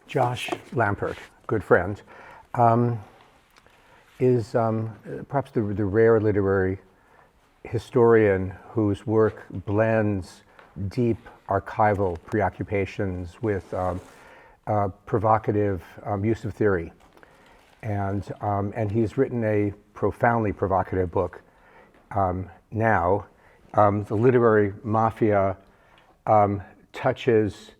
Josh Lambert, good friend, is perhaps the rare literary historian whose work blends deep archival preoccupations with provocative use of theory. And he's written a profoundly provocative book now. The Literary Mafia touches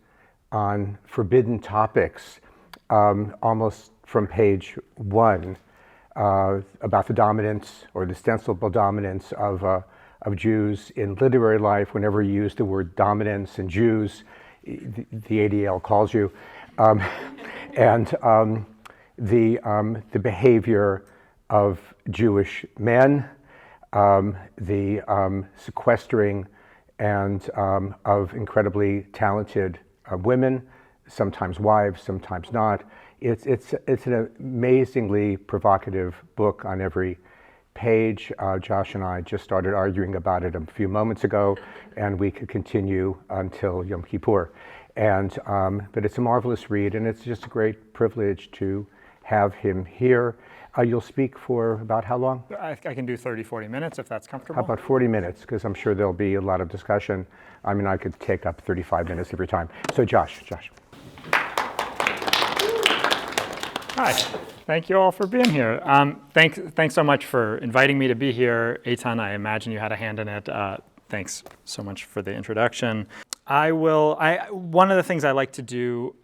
on forbidden topics almost from page one, about the dominance or the ostensible dominance of Jews in literary life. Whenever you use the word dominance and Jews, the ADL calls you, and the behavior of Jewish men, the sequestering and of incredibly talented women, sometimes wives, sometimes not. It's an amazingly provocative book on every page. Josh and I just started arguing about it a few moments ago, and we could continue until Yom Kippur. But it's a marvelous read, and it's just a great privilege to have him here. You'll speak for about how long? I can do 30, 40 minutes if that's comfortable. How about 40 minutes? Because I'm sure there'll be a lot of discussion. I mean, I could take up 35 minutes every time. So Josh. Hi, thank you all for being here. Thanks so much for inviting me to be here. Eitan, I imagine you had a hand in it. Thanks so much for the introduction. One of the things I like to do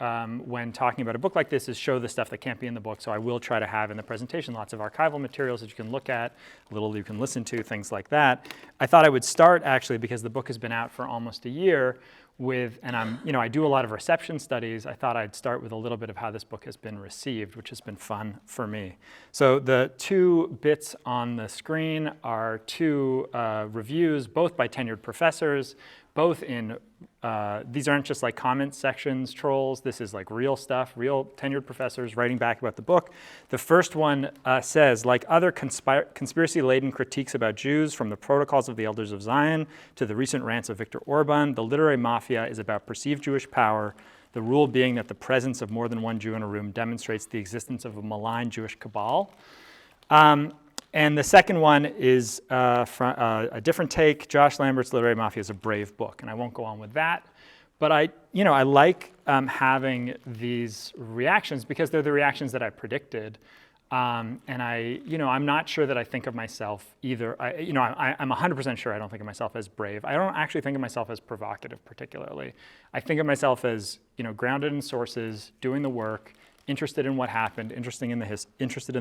when talking about a book like this is show the stuff that can't be in the book. So I will try to have in the presentation lots of archival materials that you can look at, a little you can listen to, things like that. I thought I would start actually, because the book has been out for almost a year, and I do a lot of reception studies. I thought I'd start with a little bit of how this book has been received, which has been fun for me. So the two bits on the screen are two reviews, both by tenured professors, both in, these aren't just like comment sections, trolls. This is like real stuff, real tenured professors writing back about the book. The first one says, like other conspiracy-laden critiques about Jews, from the protocols of the Elders of Zion to the recent rants of Viktor Orban, the Literary Mafia is about perceived Jewish power, the rule being that the presence of more than one Jew in a room demonstrates the existence of a malign Jewish cabal. And the second one is from a different take. Josh Lambert's Literary Mafia is a brave book, and I won't go on with that. But I like having these reactions because they're the reactions that I predicted. And I'm not sure that I think of myself either. I'm 100% sure I don't think of myself as brave. I don't actually think of myself as provocative particularly. I think of myself as grounded in sources, doing the work, interested in what happened, interested in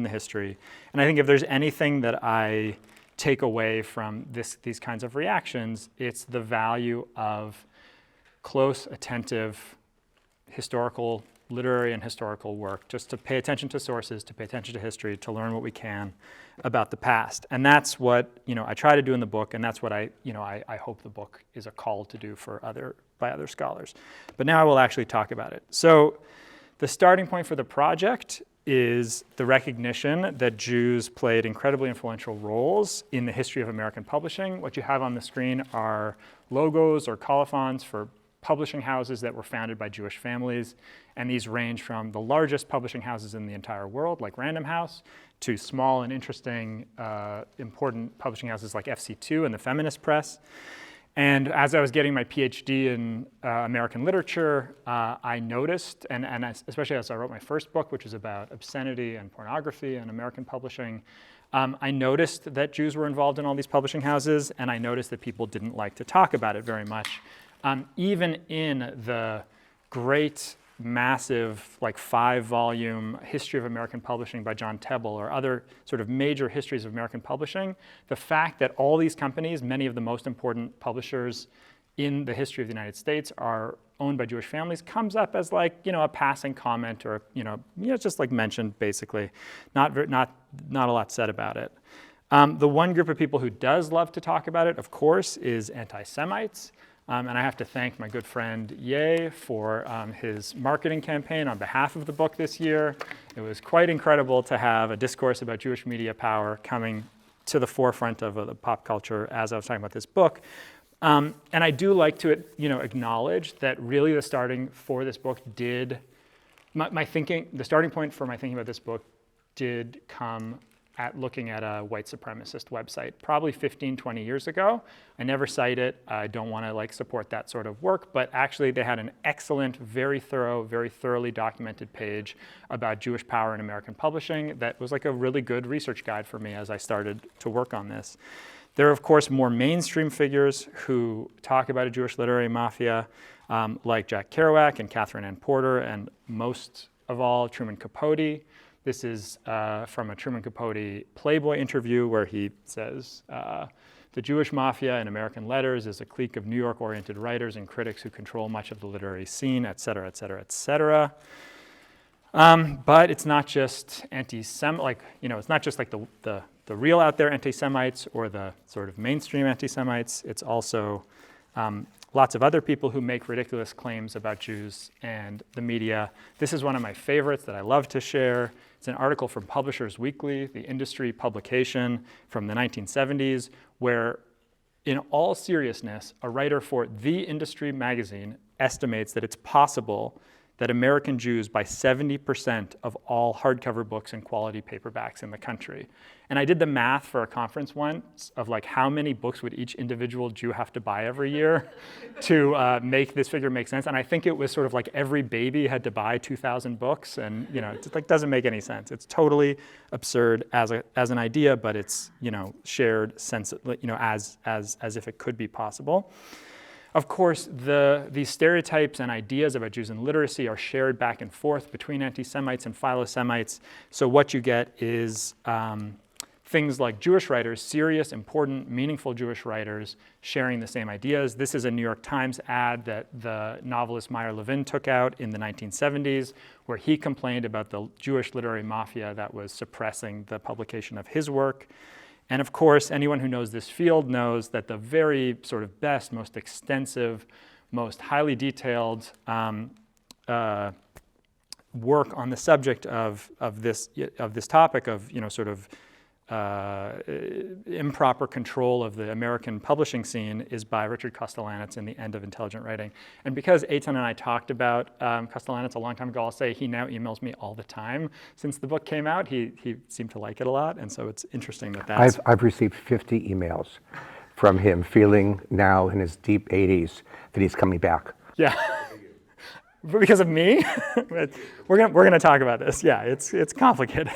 the history. And I think if there's anything that I take away from these kinds of reactions, it's the value of close, attentive, literary and historical work, just to pay attention to sources, to pay attention to history, to learn what we can about the past. And that's what I try to do in the book, and that's what I hope the book is a call to do by other scholars. But now I will actually talk about it. So the starting point for the project is the recognition that Jews played incredibly influential roles in the history of American publishing. What you have on the screen are logos or colophons for publishing houses that were founded by Jewish families. And these range from the largest publishing houses in the entire world, like Random House, to small and interesting, important publishing houses like FC2 and the Feminist Press. And as I was getting my PhD in American literature, I noticed, and especially as I wrote my first book, which is about obscenity and pornography and American publishing, I noticed that Jews were involved in all these publishing houses, and I noticed that people didn't like to talk about it very much. Even in the great, massive, like 5-volume History of American Publishing by John Tebble or other sort of major histories of American publishing, the fact that all these companies, many of the most important publishers in the history of the United States, are owned by Jewish families comes up as like, a passing comment or, just like mentioned basically, not a lot said about it. The one group of people who does love to talk about it, of course, is anti-Semites. And I have to thank my good friend Ye for his marketing campaign on behalf of the book this year. It was quite incredible to have a discourse about Jewish media power coming to the forefront of the pop culture as I was talking about this book. And I do like to acknowledge that really the starting for this book did my thinking, the starting point for my thinking about this book did come at looking at a white supremacist website, probably 15, 20 years ago. I never cite it. I don't want to like support that sort of work, but actually they had an excellent, very thorough, very thoroughly documented page about Jewish power in American publishing that was like a really good research guide for me as I started to work on this. There are, of course, more mainstream figures who talk about a Jewish literary mafia, like Jack Kerouac and Catherine Ann Porter, and most of all, Truman Capote. This is from a Truman Capote Playboy interview where he says, the Jewish mafia in American letters is a clique of New York-oriented writers and critics who control much of the literary scene, et cetera, et cetera, et cetera. But it's not just it's not just like the real out there anti-Semites or the sort of mainstream anti-Semites. It's also lots of other people who make ridiculous claims about Jews and the media. This is one of my favorites that I love to share. It's an article from Publishers Weekly, the industry publication from the 1970s, where in all seriousness, a writer for the industry magazine estimates that it's possible that American Jews buy 70% of all hardcover books and quality paperbacks in the country. And I did the math for a conference once of like how many books would each individual Jew have to buy every year to make this figure make sense. And I think it was sort of like every baby had to buy 2,000 books, and it like doesn't make any sense. It's totally absurd as an idea, but it's shared as if it could be possible. Of course, these stereotypes and ideas about Jews and literacy are shared back and forth between anti-Semites and philo-Semites. So what you get is things like Jewish writers, serious, important, meaningful Jewish writers sharing the same ideas. This is a New York Times ad that the novelist Meyer Levin took out in the 1970s, where he complained about the Jewish literary mafia that was suppressing the publication of his work. And of course, anyone who knows this field knows that the very sort of best, most extensive, most highly detailed work on the subject of this topic of sort of improper control of the American publishing scene is by Richard Kostelanetz in The End of Intelligent Writing. And because Eitan and I talked about Kostelanetz a long time ago, I'll say he now emails me all the time. Since the book came out, he seemed to like it a lot, and so it's interesting that that's... I've received 50 emails from him, feeling now in his deep 80s that he's coming back. Yeah. Because of me? We're gonna talk about this. Yeah, it's complicated.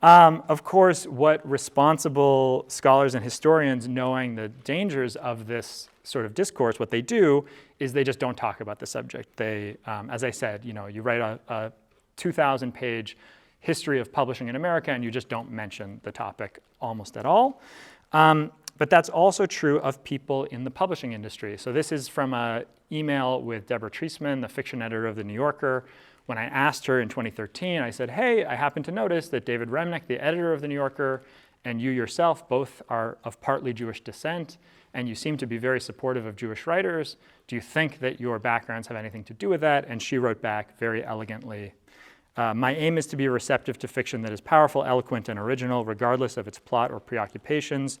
Of course, what responsible scholars and historians, knowing the dangers of this sort of discourse, what they do is they just don't talk about the subject. They, as I said, you write a 2,000-page history of publishing in America and you just don't mention the topic almost at all. But that's also true of people in the publishing industry. So this is from an email with Deborah Treisman, the fiction editor of The New Yorker. When I asked her in 2013, I said, hey, I happen to notice that David Remnick, the editor of The New Yorker, and you yourself both are of partly Jewish descent, and you seem to be very supportive of Jewish writers. Do you think that your backgrounds have anything to do with that? And she wrote back very elegantly, my aim is to be receptive to fiction that is powerful, eloquent, and original, regardless of its plot or preoccupations.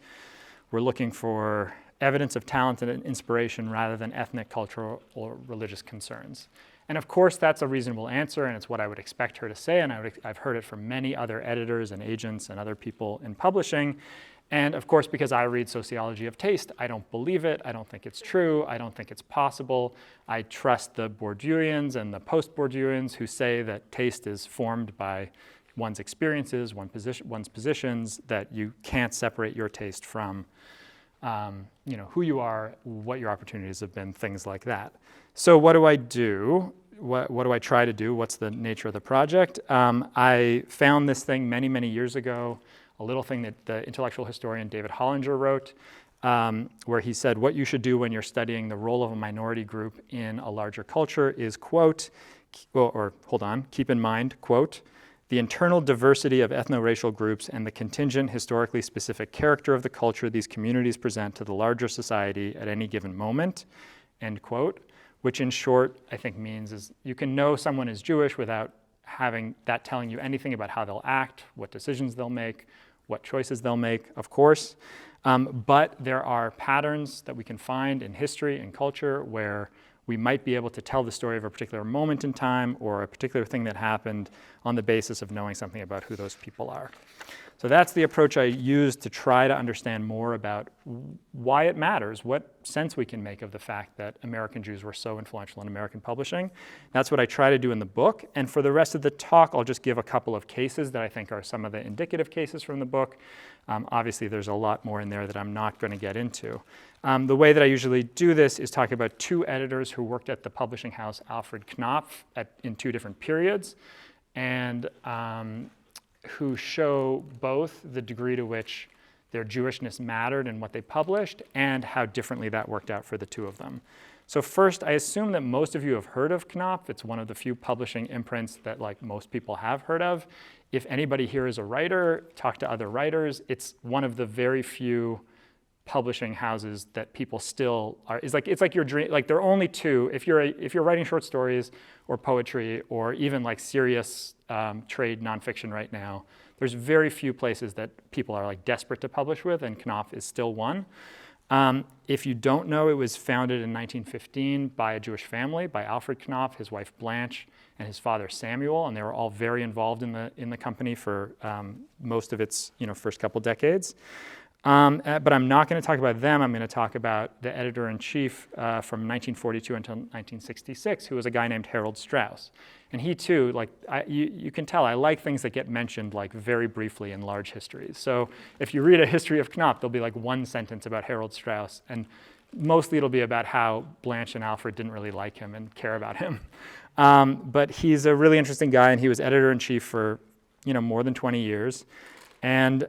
We're looking for evidence of talent and inspiration rather than ethnic, cultural, or religious concerns. And of course, that's a reasonable answer, and it's what I would expect her to say, and I've heard it from many other editors and agents and other people in publishing. And of course, because I read sociology of taste, I don't believe it. I don't think it's true. I don't think it's possible. I trust the Bourdieuians and the post-Bourdieuians who say that taste is formed by one's experiences, one's positions, that you can't separate your taste from who you are, what your opportunities have been, things like that. So what do I do? What do I try to do? What's the nature of the project? I found this thing many, many years ago, a little thing that the intellectual historian David Hollinger wrote, where he said, what you should do when you're studying the role of a minority group in a larger culture is, quote, keep in mind, quote, the internal diversity of ethno-racial groups and the contingent, historically specific character of the culture these communities present to the larger society at any given moment, end quote, which in short, I think means is you can know someone is Jewish without having that telling you anything about how they'll act, what decisions they'll make, what choices they'll make, of course. But there are patterns that we can find in history and culture where we might be able to tell the story of a particular moment in time or a particular thing that happened on the basis of knowing something about who those people are. So that's the approach I use to try to understand more about why it matters, what sense we can make of the fact that American Jews were so influential in American publishing. That's what I try to do in the book. And for the rest of the talk, I'll just give a couple of cases that I think are some of the indicative cases from the book. Obviously, there's a lot more in there that I'm not going to get into. The way that I usually do this is talk about two editors who worked at the publishing house Alfred Knopf in two different periods, and who show both the degree to which their Jewishness mattered in what they published and how differently that worked out for the two of them. So first, I assume that most of you have heard of Knopf. It's one of the few publishing imprints that like most people have heard of. If anybody here is a writer, talk to other writers. It's one of the very few publishing houses that people still are. It's like your dream. Like there are only two. If you're writing short stories or poetry or even like serious trade nonfiction right now, there's very few places that people are like desperate to publish with, and Knopf is still one. If you don't know, it was founded in 1915 by a Jewish family, by Alfred Knopf, his wife Blanche, and his father Samuel, and they were all very involved in the company for most of its first couple decades. But I'm not going to talk about them. I'm going to talk about the editor-in-chief from 1942 until 1966, who was a guy named Harold Strauss. And he too, like you can tell, I like things that get mentioned like very briefly in large histories. So if you read a history of Knopf, there'll be like one sentence about Harold Strauss, and mostly it'll be about how Blanche and Alfred didn't really like him and care about him. But he's a really interesting guy, and he was editor-in-chief for more than 20 years. And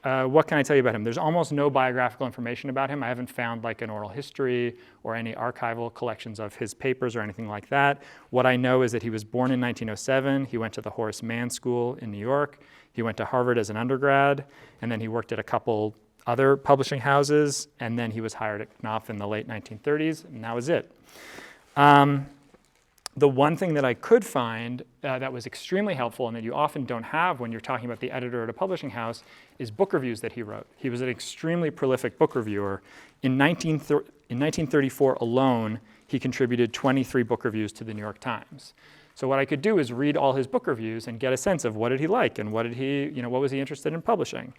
what can I tell you about him? There's almost no biographical information about him. I haven't found like an oral history or any archival collections of his papers or anything like that. What I know is that he was born in 1907. He went to the Horace Mann School in New York. He went to Harvard as an undergrad, and then he worked at a couple other publishing houses, and then he was hired at Knopf in the late 1930s, and that was it. The one thing that I could find that was extremely helpful and that you often don't have when you're talking about the editor at a publishing house is book reviews that he wrote. He was an extremely prolific book reviewer. In 1934 alone, he contributed 23 book reviews to the New York Times. So what I could do is read all his book reviews and get a sense of what did he like and what was he interested in publishing.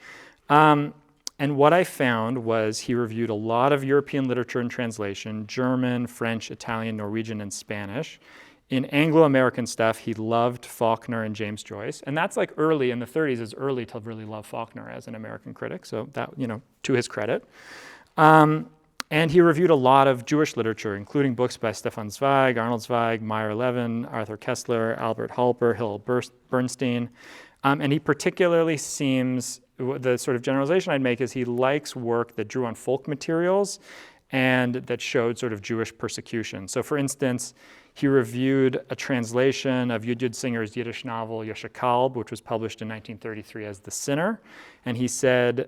And what I found was he reviewed a lot of European literature and translation, German, French, Italian, Norwegian, and Spanish. In Anglo-American stuff, he loved Faulkner and James Joyce. And that's like early in the 30s is early to really love Faulkner as an American critic. So that, to his credit. And he reviewed a lot of Jewish literature, including books by Stefan Zweig, Arnold Zweig, Meyer Levin, Arthur Kessler, Albert Halper, Hillel Bernstein. And he particularly seems, the sort of generalization I'd make is he likes work that drew on folk materials and that showed sort of Jewish persecution. So for instance, he reviewed a translation of Yudhid Singer's Yiddish novel Yosha Kalb, which was published in 1933 as The Sinner. And he said,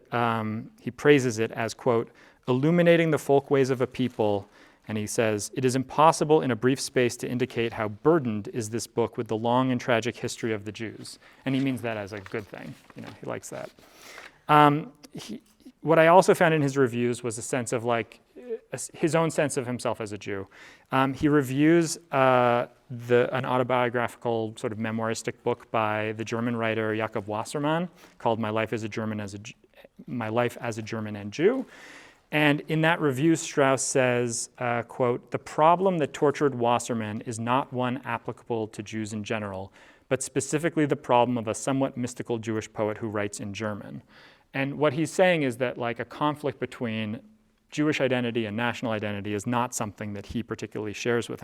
he praises it as, quote, illuminating the folk ways of a people. And he says, it is impossible in a brief space to indicate how burdened is this book with the long and tragic history of the Jews. And he means that as a good thing. He likes that. What I also found in his reviews was a sense of like his own sense of himself as a Jew. He reviews an autobiographical sort of memoiristic book by the German writer Jakob Wassermann called My Life as a German and Jew. And in that review, Strauss says, quote, the problem that tortured Wassermann is not one applicable to Jews in general, but specifically the problem of a somewhat mystical Jewish poet who writes in German. And what he's saying is that like a conflict between Jewish identity and national identity is not something that he particularly shares with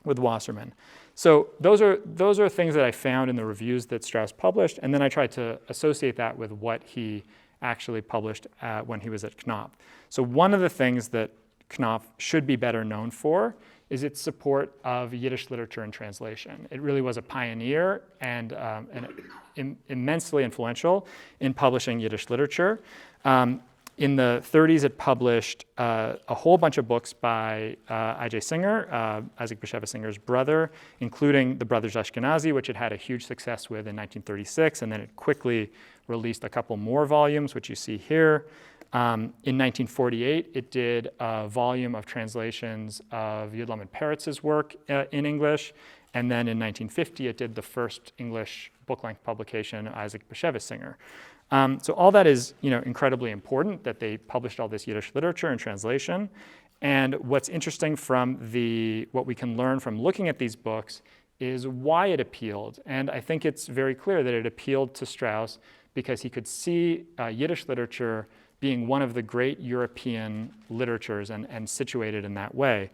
Wassermann. So those are things that I found in the reviews that Strauss published, and then I tried to associate that with what he actually published when he was at Knopf. So one of the things that Knopf should be better known for is its support of Yiddish literature and translation. It really was a pioneer and immensely influential in publishing Yiddish literature. In the 30s, it published a whole bunch of books by I.J. Singer, Isaac Bashevis Singer's brother, including The Brothers Ashkenazi, which it had a huge success with in 1936, and then it quickly released a couple more volumes, which you see here. In 1948, it did a volume of translations of Yudlam and Peretz's work in English. And then in 1950, it did the first English book-length publication, Isaac Bashevis Singer. So all that is, incredibly important, that they published all this Yiddish literature in translation. And what's interesting from what we can learn from looking at these books is why it appealed. And I think it's very clear that it appealed to Strauss because he could see Yiddish literature being one of the great European literatures and situated in that way.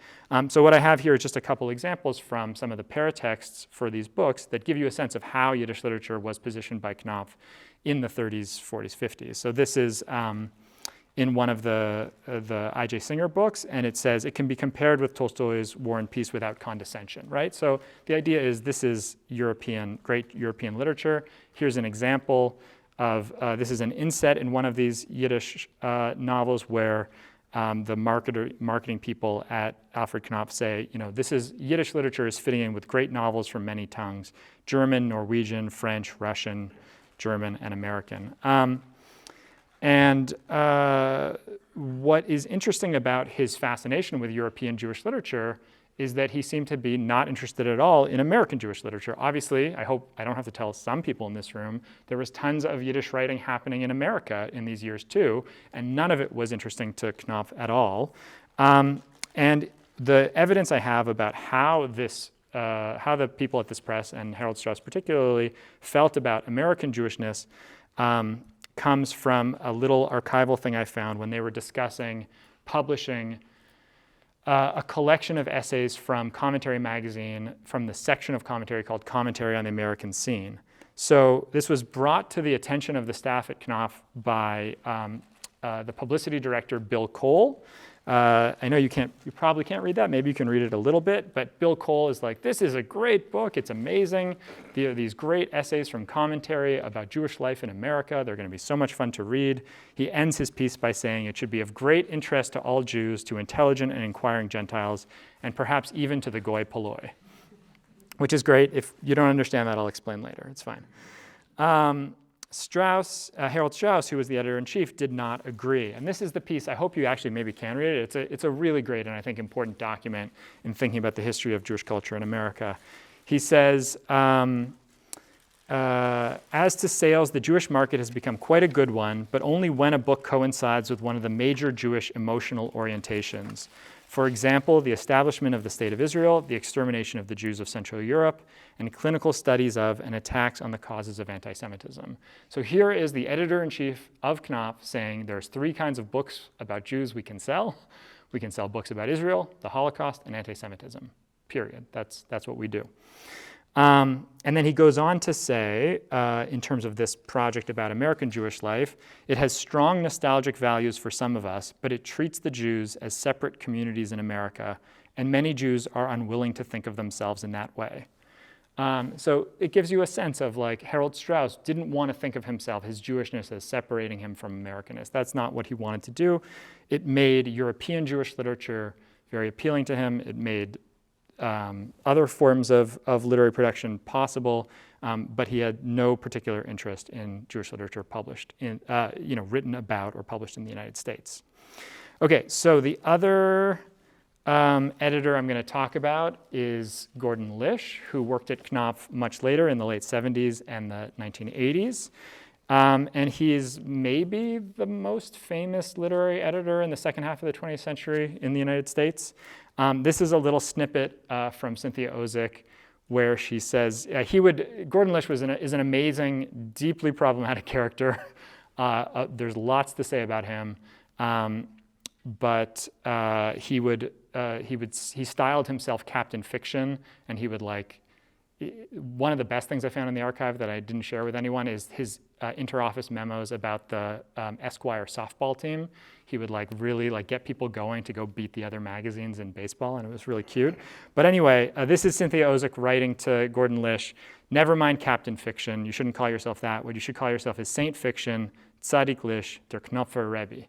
So what I have here is just a couple examples from some of the paratexts for these books that give you a sense of how Yiddish literature was positioned by Knopf in the 30s, 40s, 50s. So this is in one of the I.J. Singer books, and it says it can be compared with Tolstoy's War and Peace without condescension, right? So the idea is this is great European literature. Here's an example of, this is an inset in one of these Yiddish novels where the marketing people at Alfred Knopf say, Yiddish literature is fitting in with great novels from many tongues: German, Norwegian, French, Russian, German, and American. What is interesting about his fascination with European Jewish literature is that he seemed to be not interested at all in American Jewish literature. Obviously, I hope I don't have to tell some people in this room, there was tons of Yiddish writing happening in America in these years too, and none of it was interesting to Knopf at all. And the evidence I have about how the people at this press, and Harold Strauss particularly, felt about American Jewishness comes from a little archival thing I found when they were discussing publishing a collection of essays from Commentary magazine, from the section of Commentary called Commentary on the American Scene. So this was brought to the attention of the staff at Knopf by the publicity director, Bill Cole. I know you probably can't read that. Maybe you can read it a little bit, but Bill Cole is like, this is a great book. It's amazing. These great essays from Commentary about Jewish life in America. They're going to be so much fun to read. He ends his piece by saying, it should be of great interest to all Jews, to intelligent and inquiring Gentiles, and perhaps even to the Goy Polloi, which is great. If you don't understand that, I'll explain later. It's fine. Harold Strauss, who was the editor-in-chief, did not agree. And this is the piece, I hope you actually maybe can read it. It's a really great and I think important document in thinking about the history of Jewish culture in America. He says, as to sales, the Jewish market has become quite a good one, but only when a book coincides with one of the major Jewish emotional orientations. For example, the establishment of the State of Israel, the extermination of the Jews of Central Europe, and clinical studies of and attacks on the causes of anti-Semitism. So here is the editor-in-chief of Knopf saying there's 3 kinds of books about Jews we can sell. We can sell books about Israel, the Holocaust, and anti-Semitism, period. That's what we do. And then he goes on to say, in terms of this project about American Jewish life, it has strong nostalgic values for some of us, but it treats the Jews as separate communities in America, and many Jews are unwilling to think of themselves in that way. So it gives you a sense of like Harold Strauss didn't want to think of himself, his Jewishness, as separating him from Americanness. That's not what he wanted to do. It made European Jewish literature very appealing to him. It made other forms of literary production possible, but he had no particular interest in Jewish literature published in, written about or published in the United States. Okay, so the other editor I'm going to talk about is Gordon Lish, who worked at Knopf much later in the late 70s and the 1980s. And he is maybe the most famous literary editor in the second half of the 20th century in the United States. This is a little snippet from Cynthia Ozick where she says, Gordon Lish is an amazing, deeply problematic character. There's lots to say about him, but he styled himself Captain Fiction, and he would one of the best things I found in the archive that I didn't share with anyone is his interoffice memos about the Esquire softball team. He would really get people going to go beat the other magazines in baseball, and it was really cute. But anyway, this is Cynthia Ozick writing to Gordon Lish. Never mind Captain Fiction. You shouldn't call yourself that. What you should call yourself is Saint Fiction, Tzadik Lish, der Knopfer Rebbe.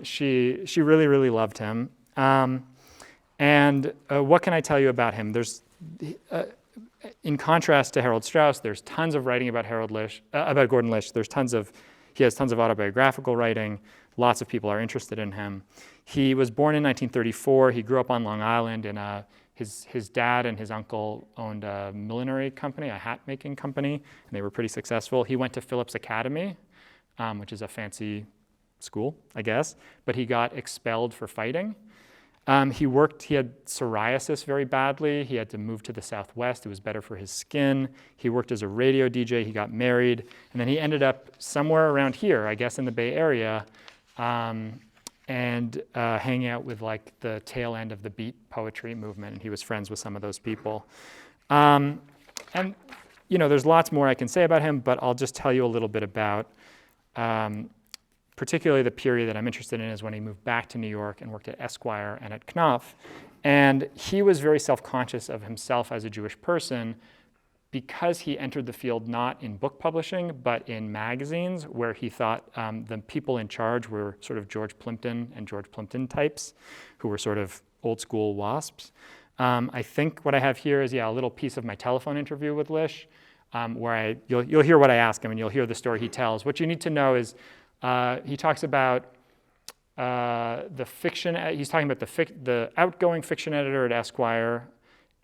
She really, really loved him. And what can I tell you about him? In contrast to Harold Strauss, there's tons of writing about Gordon Lish. He has tons of autobiographical writing. lots of people are interested in him. He was born in 1934. He grew up on Long Island his dad and his uncle owned a millinery company, a hat making company, and they were pretty successful. He went to Phillips Academy, which is a fancy school, I guess, but he got expelled for fighting. He had psoriasis very badly. He had to move to the Southwest. It was better for his skin. He worked as a radio DJ. He got married. And then he ended up somewhere around here, I guess in the Bay Area, and hanging out with like the tail end of the beat poetry movement. And he was friends with some of those people. And, there's lots more I can say about him, but I'll just tell you a little bit about particularly the period that I'm interested in is when he moved back to New York and worked at Esquire and at Knopf. And he was very self-conscious of himself as a Jewish person because he entered the field not in book publishing, but in magazines, where he thought the people in charge were sort of George Plimpton and George Plimpton types, who were sort of old school WASPs. I think what I have here is, a little piece of my telephone interview with Lish, where you'll hear what I ask him and you'll hear the story he tells. What you need to know is, he talks about the fiction. He's talking about the outgoing fiction editor at Esquire,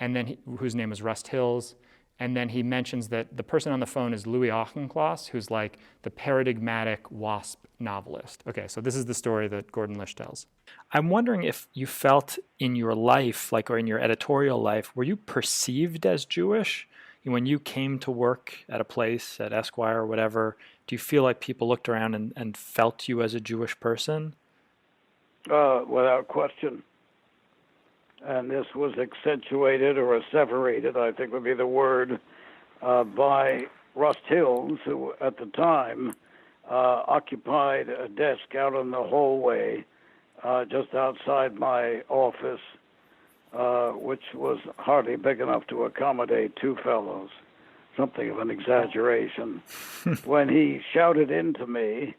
and then whose name is Rust Hills. And then he mentions that the person on the phone is Louis Auchincloss, who's like the paradigmatic WASP novelist. Okay, so this is the story that Gordon Lish tells. I'm wondering if you felt in your life, or in your editorial life, were you perceived as Jewish? When you came to work at a place, at Esquire or whatever, do you feel like people looked around and felt you as a Jewish person? Without question. And this was accentuated or asseverated, I think would be the word, by Rust Hills, who at the time occupied a desk out in the hallway just outside my office, which was hardly big enough to accommodate two fellows, something of an exaggeration. When he shouted into me,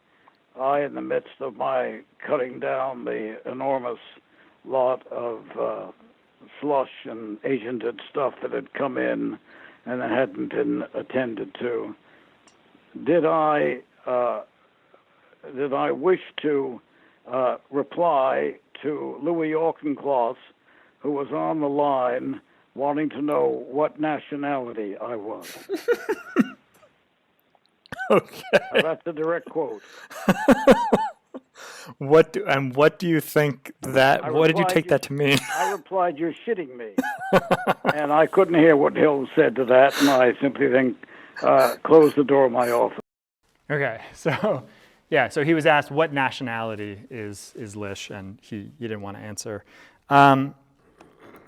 in the midst of my cutting down the enormous lot of slush and agented stuff that had come in and that hadn't been attended to, did I wish to reply to Louis Auchincloss, who was on the line wanting to know what nationality I was. Okay. Now, that's a direct quote. What do you think that? What did you take that to mean? I replied, "You're shitting me," and I couldn't hear what Hill said to that, and I simply then closed the door of my office. Okay, so he was asked what nationality is Lish, and he didn't want to answer. I'm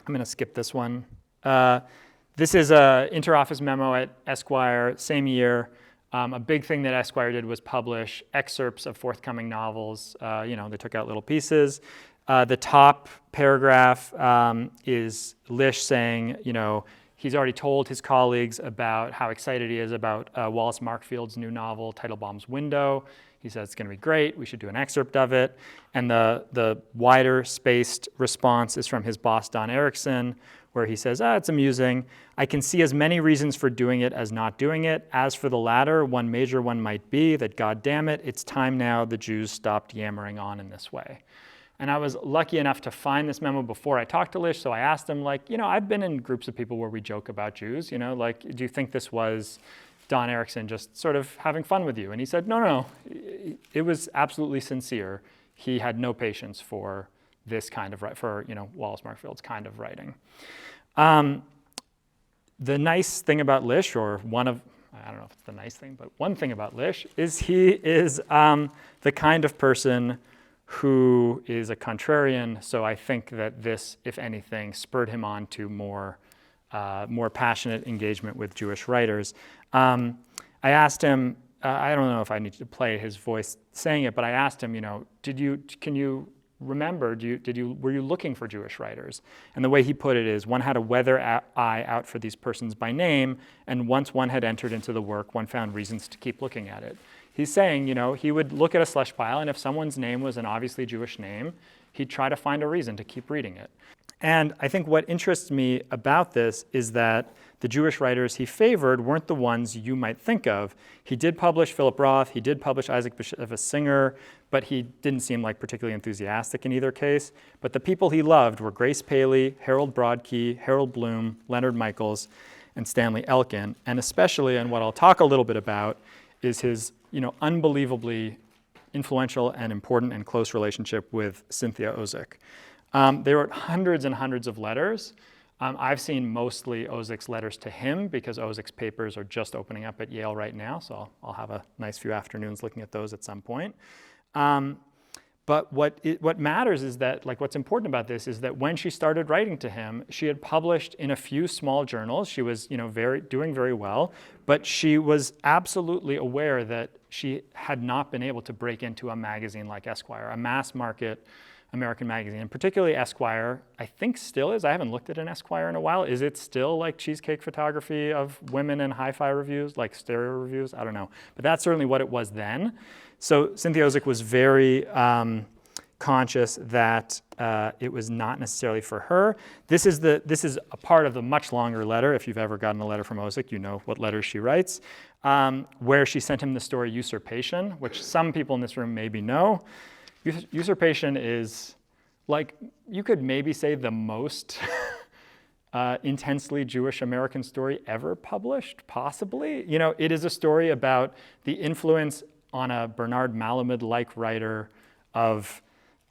going to skip this one. This is an interoffice memo at Esquire, same year. A big thing that Esquire did was publish excerpts of forthcoming novels. They took out little pieces. The top paragraph is Lish saying, he's already told his colleagues about how excited he is about Wallace Markfield's new novel, Teitelbaum's Window. He says it's going to be great. We should do an excerpt of it. And the wider spaced response is from his boss, Don Erickson, where he says, it's amusing. I can see as many reasons for doing it as not doing it. As for the latter, one major one might be that, God damn it, it's time now the Jews stopped yammering on in this way. And I was lucky enough to find this memo before I talked to Lish, so I asked him, I've been in groups of people where we joke about Jews, do you think this was Don Erickson just sort of having fun with you? And he said, no, it was absolutely sincere. He had no patience for this kind of, Wallace Markfield's kind of writing. The nice thing about Lish, or I don't know if it's the nice thing, but one thing about Lish is he is the kind of person who is a contrarian, so I think that this, if anything, spurred him on to more passionate engagement with Jewish writers. I asked him, I don't know if I need to play his voice saying it, but I asked him, can you remember, were you looking for Jewish writers? And the way he put it is, one had a weather eye out for these persons by name, and once one had entered into the work, one found reasons to keep looking at it. He's saying, he would look at a slush pile, and if someone's name was an obviously Jewish name, he'd try to find a reason to keep reading it. And I think what interests me about this is that the Jewish writers he favored weren't the ones you might think of. He did publish Philip Roth, he did publish Isaac Bashevis Singer, but he didn't seem like particularly enthusiastic in either case. But the people he loved were Grace Paley, Harold Broadkey, Harold Bloom, Leonard Michaels, and Stanley Elkin. And especially, and what I'll talk a little bit about, is his unbelievably influential and important and close relationship with Cynthia Ozick. They wrote hundreds and hundreds of letters. I've seen mostly Ozick's letters to him because Ozick's papers are just opening up at Yale right now, so I'll have a nice few afternoons looking at those at some point. But what matters is that, what's important about this is that when she started writing to him, she had published in a few small journals. She was, doing very well, but she was absolutely aware that she had not been able to break into a magazine like Esquire, a mass market American magazine, and particularly Esquire, I think still is. I haven't looked at an Esquire in a while. Is it still like cheesecake photography of women and hi-fi reviews, like stereo reviews? I don't know. But that's certainly what it was then. So Cynthia Ozick was very conscious that it was not necessarily for her. This is a part of the much longer letter. If you've ever gotten a letter from Ozick, you know what letters she writes, where she sent him the story Usurpation, which some people in this room maybe know. Usurpation is, you could maybe say the most intensely Jewish American story ever published, possibly. It is a story about the influence on a Bernard Malamud-like writer of,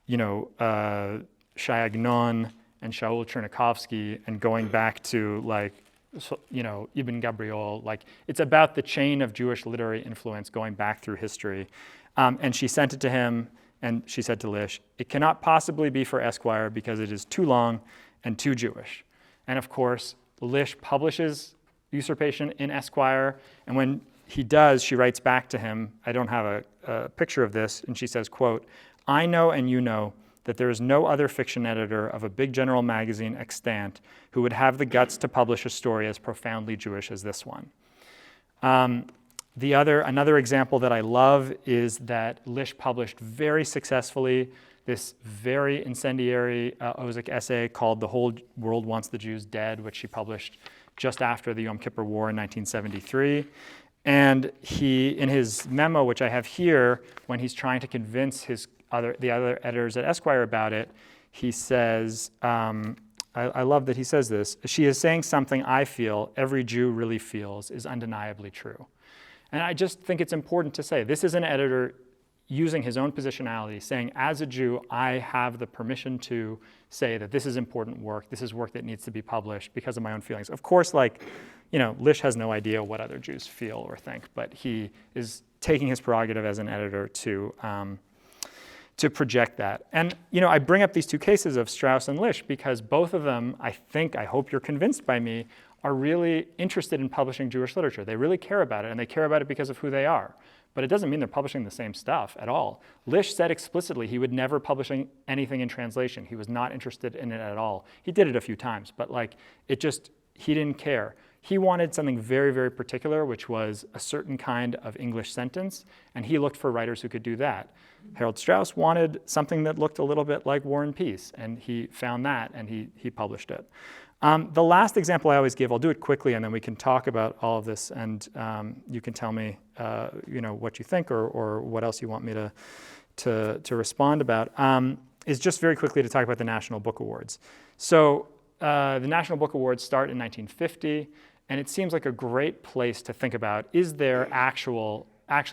Shai Agnon and Shaul Chernikovsky, and going back to, Ibn Gabriel. It's about the chain of Jewish literary influence going back through history. And she sent it to him. And she said to Lish, "It cannot possibly be for Esquire because it is too long and too Jewish." And of course, Lish publishes Usurpation in Esquire. And when he does, she writes back to him. I don't have a picture of this. And she says, quote, "I know and you know that there is no other fiction editor of a big general magazine extant who would have the guts to publish a story as profoundly Jewish as this one." Another example that I love is that Lish published very successfully this very incendiary Ozick essay called "The Whole World Wants the Jews Dead," which she published just after the Yom Kippur War in 1973. And he, in his memo, which I have here, when he's trying to convince the other editors at Esquire about it, he says, I love that he says this, "She is saying something I feel every Jew really feels is undeniably true." And I just think it's important to say, this is an editor using his own positionality, saying, as a Jew, I have the permission to say that this is important work, this is work that needs to be published because of my own feelings. Of course, Lish has no idea what other Jews feel or think, but he is taking his prerogative as an editor to project that. And I bring up these two cases of Strauss and Lish because both of them, I hope you're convinced by me, are really interested in publishing Jewish literature. They really care about it, and they care about it because of who they are. But it doesn't mean they're publishing the same stuff at all. Lish said explicitly he would never publish anything in translation. He was not interested in it at all. He did it a few times, but he didn't care. He wanted something very, very particular, which was a certain kind of English sentence, and he looked for writers who could do that. Harold Strauss wanted something that looked a little bit like War and Peace, and he found that, and he published it. The last example I always give, I'll do it quickly, and then we can talk about all of this, and you can tell me, what you think or what else you want me to respond about. Is just very quickly to talk about the National Book Awards. So the National Book Awards start in 1950, and it seems like a great place to think about: is there actually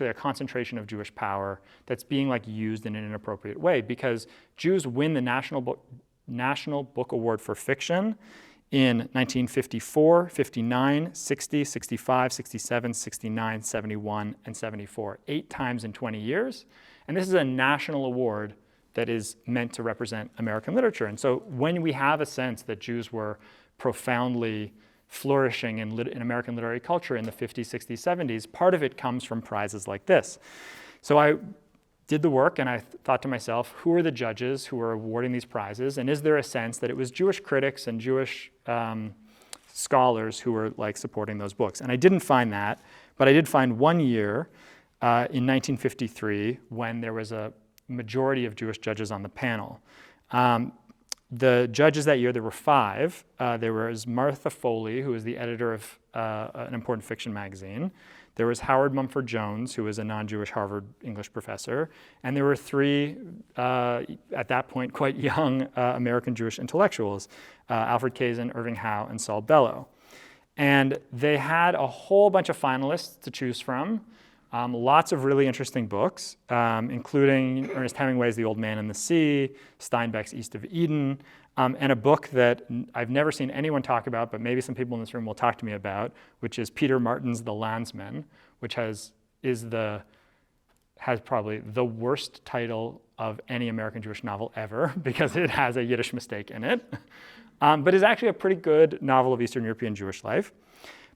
a concentration of Jewish power that's being used in an inappropriate way? Because Jews win the National Book Award for fiction in 1954, 59, 60, 65, 67, 69, 71, and 74, 8 times in 20 years. And this is a national award that is meant to represent American literature. And so when we have a sense that Jews were profoundly flourishing in American literary culture in the 50s, 60s, 70s, part of it comes from prizes like this. So I did the work, and I thought to myself, who are the judges who are awarding these prizes? And is there a sense that it was Jewish critics and Jewish scholars who were supporting those books? And I didn't find that, but I did find one year in 1953 when there was a majority of Jewish judges on the panel. The judges that year, there were 5. There was Martha Foley, who was the editor of an important fiction magazine. There was Howard Mumford Jones, who was a non-Jewish Harvard English professor. And there were 3, at that point, quite young American Jewish intellectuals, Alfred Kazin, Irving Howe, and Saul Bellow. And they had a whole bunch of finalists to choose from, lots of really interesting books, including Ernest Hemingway's The Old Man and the Sea, Steinbeck's East of Eden, and a book that I've never seen anyone talk about, but maybe some people in this room will talk to me about, which is Peter Martin's The Landsman, which has probably the worst title of any American Jewish novel ever, because it has a Yiddish mistake in it, but is actually a pretty good novel of Eastern European Jewish life.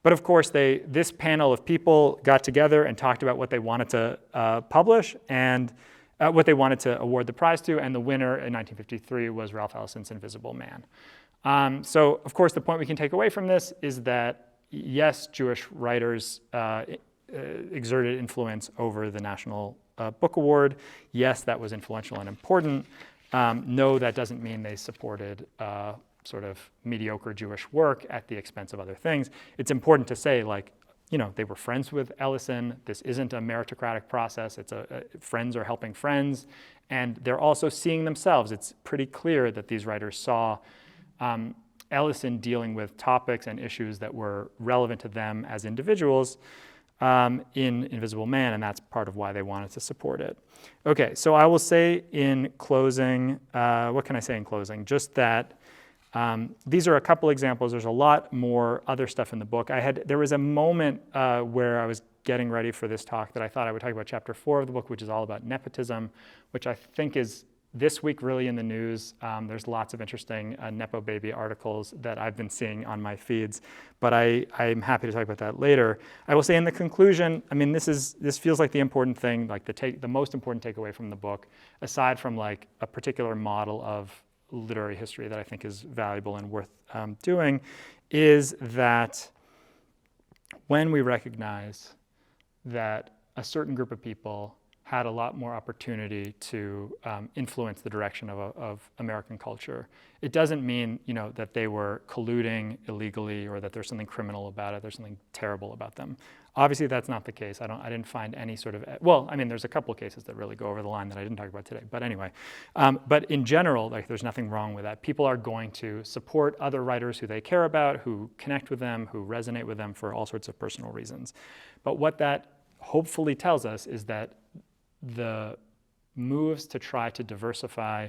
But of course, this panel of people got together and talked about what they wanted to publish and what they wanted to award the prize to, and the winner in 1953 was Ralph Ellison's Invisible Man. So of course, the point we can take away from this is that, yes, Jewish writers exerted influence over the National Book Award. Yes, that was influential and important. No, that doesn't mean they supported sort of mediocre Jewish work at the expense of other things. It's important to say, like, they were friends with Ellison. This isn't a meritocratic process. It's friends are helping friends, and they're also seeing themselves. It's pretty clear that these writers saw Ellison dealing with topics and issues that were relevant to them as individuals in Invisible Man, and that's part of why they wanted to support it. Okay, so I will say in closing, what can I say in closing? Just that these are a couple examples. There's a lot more other stuff in the book. There was a moment where I was getting ready for this talk that I thought I would talk about chapter 4 of the book, which is all about nepotism, which I think is this week really in the news. There's lots of interesting Nepo baby articles that I've been seeing on my feeds, but I'm happy to talk about that later. I will say in the conclusion, I mean, this feels like the important thing, like the most important takeaway from the book, aside from like a particular model of literary history that I think is valuable and worth doing, is that when we recognize that a certain group of people had a lot more opportunity to influence the direction of American culture, it doesn't mean that they were colluding illegally or that there's something criminal about it, there's something terrible about them. Obviously, that's not the case. I didn't find any sort of, well, I mean, there's a couple of cases that really go over the line that I didn't talk about today. But anyway, but in general, like, there's nothing wrong with that. People are going to support other writers who they care about, who connect with them, who resonate with them for all sorts of personal reasons. But what that hopefully tells us is that the moves to try to diversify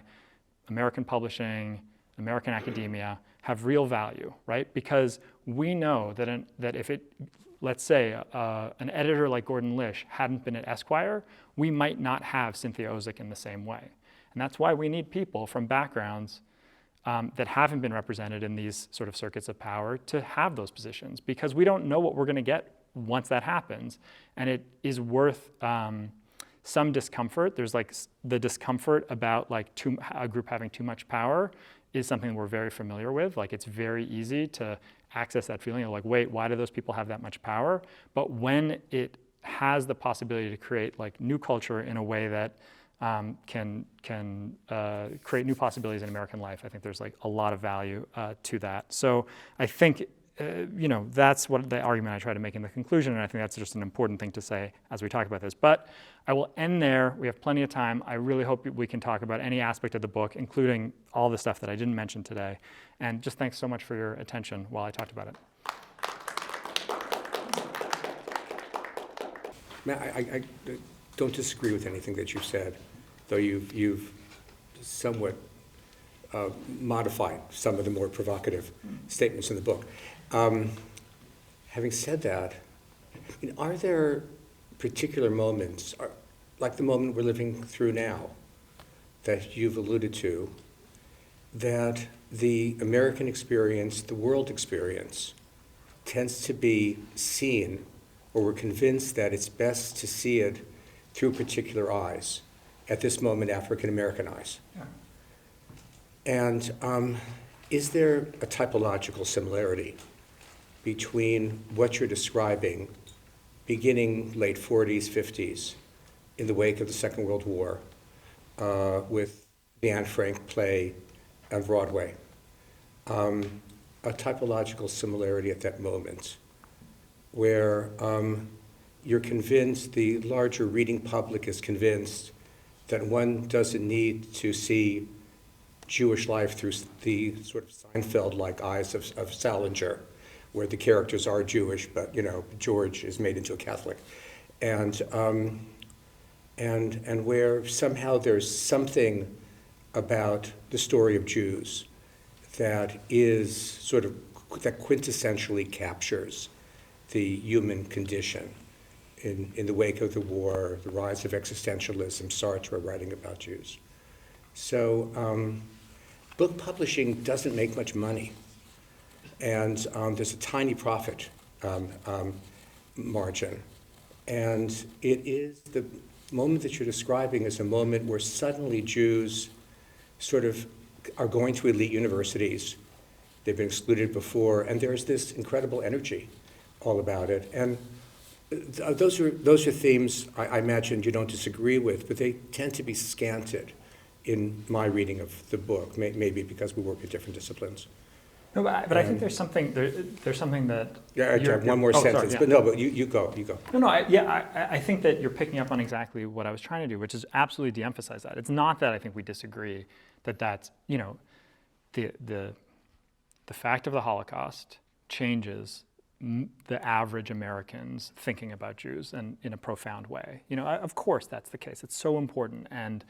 American publishing, American academia, have real value, right? Because we know that if it, let's say, an editor like Gordon Lish hadn't been at Esquire, we might not have Cynthia Ozick in the same way. And that's why we need people from backgrounds that haven't been represented in these sort of circuits of power to have those positions, because we don't know what we're going to get once that happens. And it is worth some discomfort. There's like the discomfort about like a group having too much power is something we're very familiar with. Like, it's very easy to access that feeling of like, wait, why do those people have that much power? But when it has the possibility to create like new culture in a way that can create new possibilities in American life, I think there's like a lot of value to that. So I think that's what the argument I try to make in the conclusion, and I think that's just an important thing to say as we talk about this. But I will end there. We have plenty of time. I really hope we can talk about any aspect of the book, including all the stuff that I didn't mention today. And just thanks so much for your attention while I talked about it. I don't disagree with anything that you've said, though you've somewhat modified some of the more provocative statements in the book. Having said that, are there particular moments, like the moment we're living through now, that you've alluded to, that the American experience, the world experience, tends to be seen, or we're convinced that it's best to see it through particular eyes, at this moment, African-American eyes? Yeah. And is there a typological similarity between what you're describing, beginning late 40s, 50s, in the wake of the Second World War, with the Anne Frank play on Broadway, a typological similarity at that moment, where you're convinced, the larger reading public is convinced that one doesn't need to see Jewish life through the sort of Seinfeld-like eyes of Salinger, where the characters are Jewish, but George is made into a Catholic, and where somehow there's something about the story of Jews that is sort of, that quintessentially captures the human condition in the wake of the war, the rise of existentialism, Sartre writing about Jews. So book publishing doesn't make much money, and there's a tiny profit margin. And it is, the moment that you're describing is a moment where suddenly Jews sort of are going to elite universities. They've been excluded before, and there's this incredible energy all about it. And those are themes I imagine you don't disagree with, but they tend to be scanted in my reading of the book, maybe because we work at different disciplines. No, but I think there's something that. Yeah, I have one more sentence, sorry, but you go. No, I think that you're picking up on exactly what I was trying to do, which is absolutely de-emphasize that. It's not that I think we disagree that's the fact of the Holocaust changes the average American's thinking about Jews and in a profound way. Of course that's the case. It's so important, and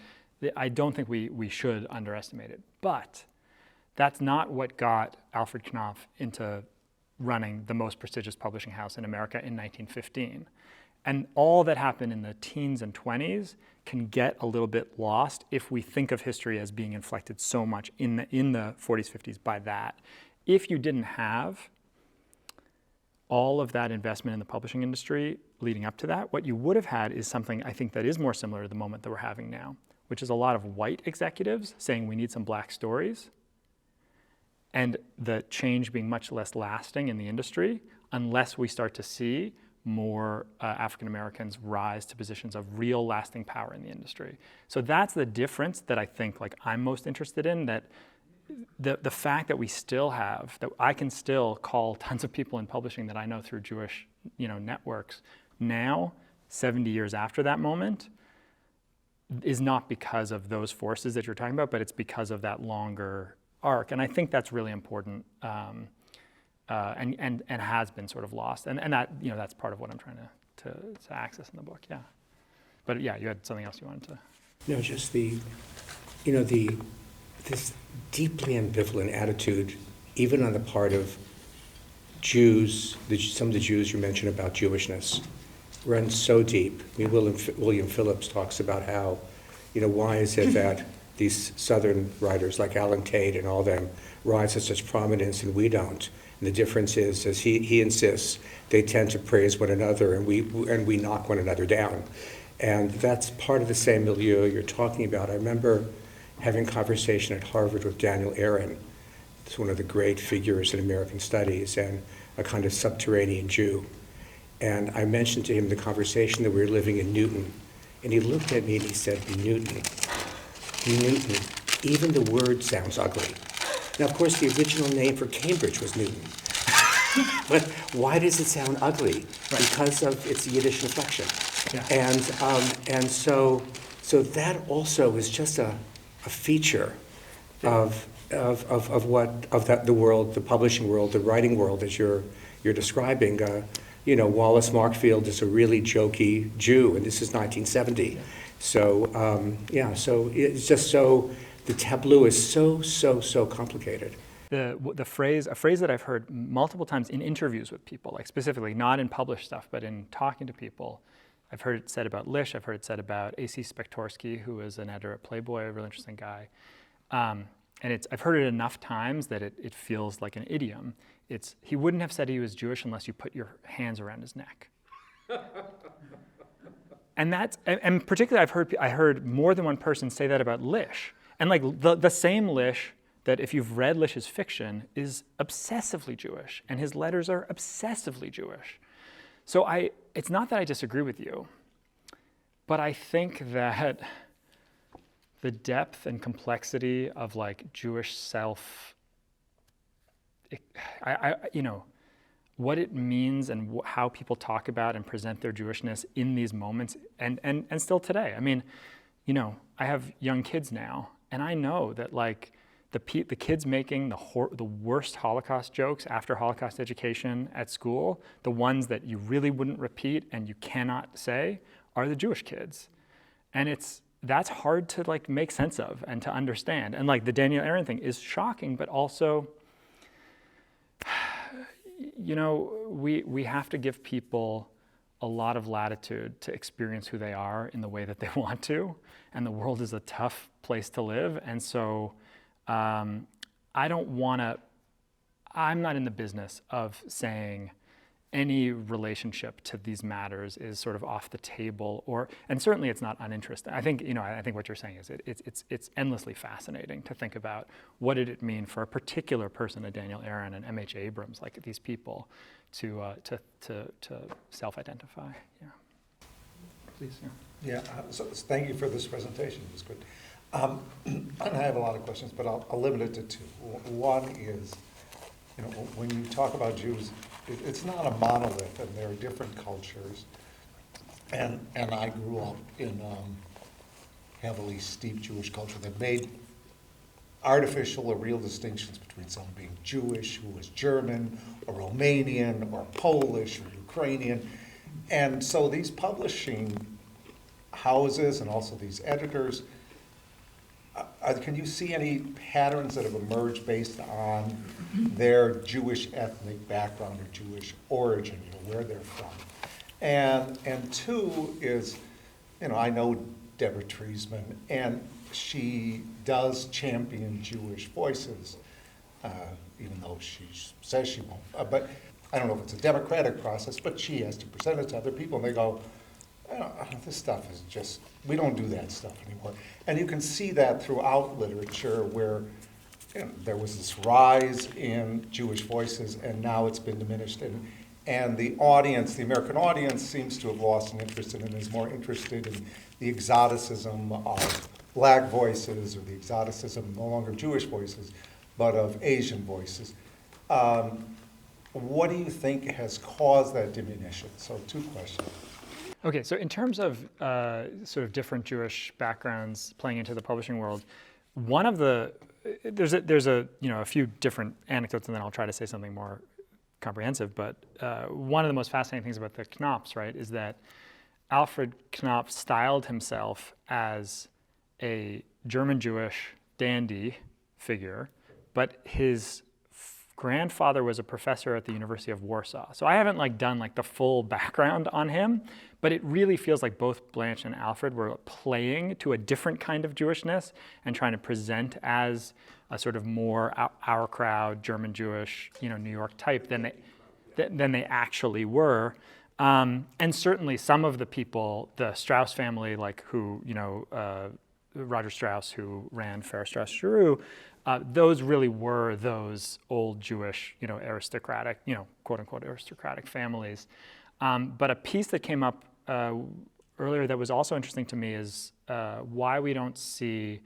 I don't think we should underestimate it. But that's not what got Alfred Knopf into running the most prestigious publishing house in America in 1915. And all that happened in the teens and 20s can get a little bit lost if we think of history as being inflected so much in the 40s, 50s by that. If you didn't have all of that investment in the publishing industry leading up to that, what you would have had is something I think that is more similar to the moment that we're having now, which is a lot of white executives saying we need some black stories, and the change being much less lasting in the industry unless we start to see more African Americans rise to positions of real lasting power in the industry. So that's the difference that I think I'm most interested in, that the fact that we still have, that I can still call tons of people in publishing that I know through Jewish networks now, 70 years after that moment, is not because of those forces that you're talking about, but it's because of that longer arc. And I think that's really important, and has been sort of lost. And that that's part of what I'm trying to access in the book. Yeah. But yeah, you had something else you wanted to. No, just this deeply ambivalent attitude, even on the part of Jews, some of the Jews you mentioned about Jewishness, runs so deep. I mean, William Phillips talks about how, why is it that these Southern writers like Alan Tate and all them rise to such prominence and we don't? And the difference is, as he insists, they tend to praise one another and we knock one another down. And that's part of the same milieu you're talking about. I remember having a conversation at Harvard with Daniel Aaron. It's one of the great figures in American studies and a kind of subterranean Jew. And I mentioned to him the conversation that we were living in Newton. And he looked at me and he said, Newton, even the word sounds ugly. Now, of course, the original name for Cambridge was Newton. But why does it sound ugly? Right. Because of its Yiddish inflection. Yeah. And so that also is just a feature of the world, the publishing world, the writing world, as you're describing. Wallace Markfield is a really jokey Jew, and this is 1970. Yeah. So it's just so, the tableau is so complicated. A phrase that I've heard multiple times in interviews with people, like specifically not in published stuff, but in talking to people, I've heard it said about Lish, I've heard it said about A.C. Spektorsky, who is an editor at Playboy, a really interesting guy. And I've heard it enough times that it feels like an idiom. He wouldn't have said he was Jewish unless you put your hands around his neck. And particularly I heard more than one person say that about Lish. And the same Lish that, if you've read Lish's fiction, is obsessively Jewish, and his letters are obsessively Jewish. So it's not that I disagree with you, but I think that the depth and complexity of like Jewish self, what it means and how people talk about and present their Jewishness in these moments, and still today. I mean, I have young kids now, and I know that like the kids making the worst Holocaust jokes after Holocaust education at school, the ones that you really wouldn't repeat and you cannot say, are the Jewish kids, and that's hard to like make sense of and to understand. And like the Daniel Aaron thing is shocking, but also, we have to give people a lot of latitude to experience who they are in the way that they want to, and the world is a tough place to live. And so I'm not in the business of saying any relationship to these matters is sort of off the table, and certainly it's not uninteresting. I think what you're saying is it's endlessly fascinating to think about what did it mean for a particular person, a Daniel Aaron and M.H. Abrams, like these people, to self-identify. Yeah. Please. Yeah. So thank you for this presentation. It was good. I have a lot of questions, but I'll limit it to two. One is, when you talk about Jews, it's not a monolith, and there are different cultures. And I grew up in heavily steeped Jewish culture that made artificial or real distinctions between someone being Jewish who was German or Romanian or Polish or Ukrainian. And so these publishing houses and also these editors, can you see any patterns that have emerged based on their Jewish ethnic background or Jewish origin, where they're from? And two is, I know Deborah Treisman, and she does champion Jewish voices, even though she says she won't. But I don't know if it's a democratic process, but she has to present it to other people, and they go, this stuff is just, we don't do that stuff anymore. And you can see that throughout literature where there was this rise in Jewish voices, and now it's been diminished. And the audience, the American audience, seems to have lost an interest in it and is more interested in the exoticism of black voices, or the exoticism no longer Jewish voices, but of Asian voices. What do you think has caused that diminution? So 2 questions. Okay, so in terms of sort of different Jewish backgrounds playing into the publishing world, there's a few different anecdotes, and then I'll try to say something more comprehensive. But one of the most fascinating things about the Knopfs, right, is that Alfred Knopf styled himself as a German Jewish dandy figure, but his grandfather was a professor at the University of Warsaw. So I haven't done the full background on him, but it really feels like both Blanche and Alfred were playing to a different kind of Jewishness and trying to present as a sort of more our crowd, German Jewish, New York type than they actually were. And certainly some of the people, the Strauss family, Roger Strauss, who ran Farrar Straus Giroux, those really were those old Jewish, aristocratic, quote unquote aristocratic families. But a piece that came up earlier that was also interesting to me is why we don't see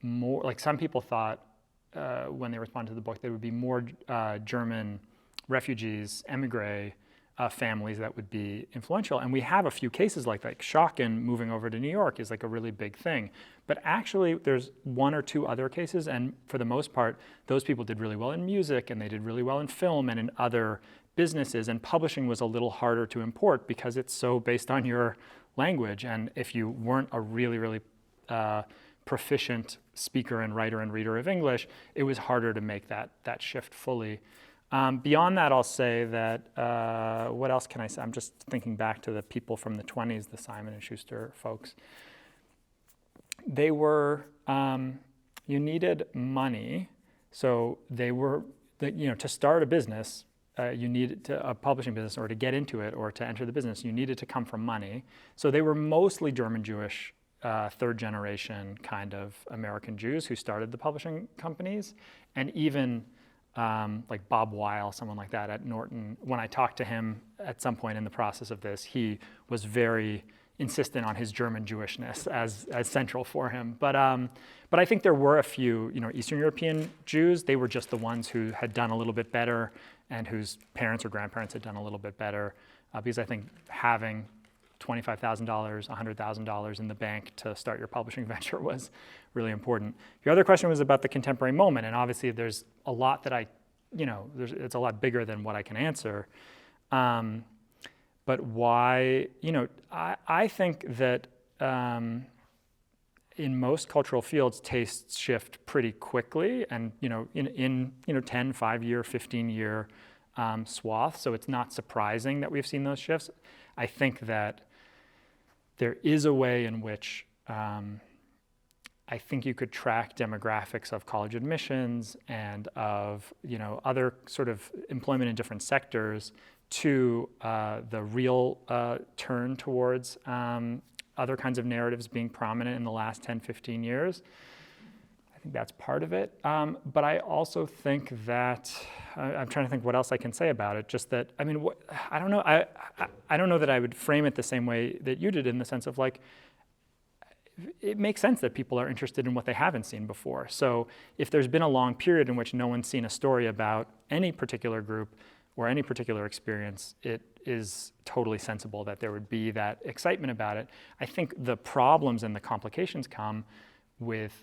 more, some people thought when they responded to the book, there would be more German refugees, emigre families that would be influential. And we have a few cases like that. Schocken moving over to New York is a really big thing. But actually, there's 1 or 2 other cases, and for the most part, those people did really well in music, and they did really well in film and in other businesses, and publishing was a little harder to import because it's so based on your language. And if you weren't a really, really proficient speaker and writer and reader of English, it was harder to make that shift fully. Beyond that, I'll say that, what else can I say? I'm just thinking back to the people from the 20s, the Simon & Schuster folks. They were, you needed money, so they were, to start a business, you needed a publishing business, or to get into it, or to enter the business, you needed to come from money. So they were mostly German Jewish, third generation kind of American Jews who started the publishing companies, and even like Bob Weil, someone like that at Norton. When I talked to him at some point in the process of this, he was very insistent on his German Jewishness as central for him. But I think there were a few, Eastern European Jews. They were just the ones who had done a little bit better and whose parents or grandparents had done a little bit better. Because I think having $25,000, $100,000 in the bank to start your publishing venture was really important. Your other question was about the contemporary moment, and obviously there's a lot that it's a lot bigger than what I can answer. But why, I think that in most cultural fields, tastes shift pretty quickly and, in 10, 5-year, 15-year swath. So it's not surprising that we've seen those shifts. I think that there is a way in which I think you could track demographics of college admissions and of other sort of employment in different sectors to the real turn towards other kinds of narratives being prominent in the last 10, 15 years. I think that's part of it. But I also think that, I'm trying to think what else I can say about it, just that, I don't know, I don't know that I would frame it the same way that you did, in the sense of like, it makes sense that people are interested in what they haven't seen before. So if there's been a long period in which no one's seen a story about any particular group or any particular experience, it is totally sensible that there would be that excitement about it. I think the problems and the complications come with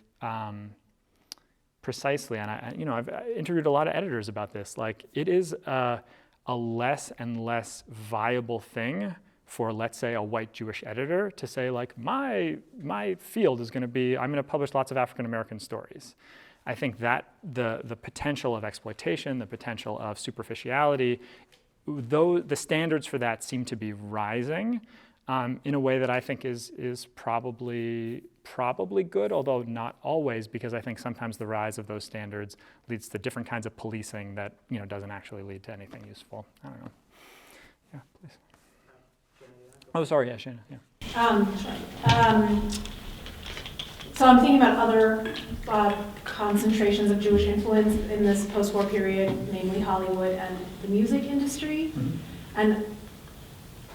precisely, and I've interviewed a lot of editors about this, like it is a less and less viable thing for, let's say, a white Jewish editor to say, like, my field is going to be, I'm going to publish lots of African American stories. I think that the potential of exploitation, the potential of superficiality, though the standards for that seem to be rising in a way that I think is probably good, although not always, because I think sometimes the rise of those standards leads to different kinds of policing that doesn't actually lead to anything useful. I don't know. Yeah, please. Oh, sorry, yeah, Shana, yeah. So I'm thinking about other concentrations of Jewish influence in this post-war period, namely Hollywood and the music industry. Mm-hmm. And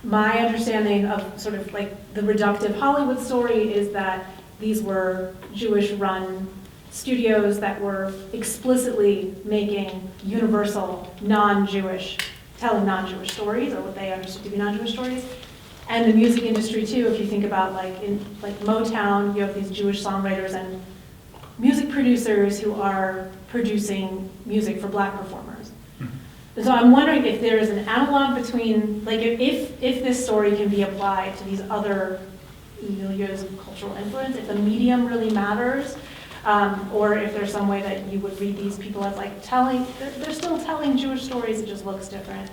my understanding of sort of like the reductive Hollywood story is that these were Jewish-run studios that were explicitly making universal, telling non-Jewish stories, or what they understood to be non-Jewish stories. And the music industry too, if you think about in Motown, you have these Jewish songwriters and music producers who are producing music for Black performers. Mm-hmm. So I'm wondering if there is an analog between, if this story can be applied to these other milieus of cultural influence, if the medium really matters, or if there's some way that you would read these people as they're still telling Jewish stories, it just looks different.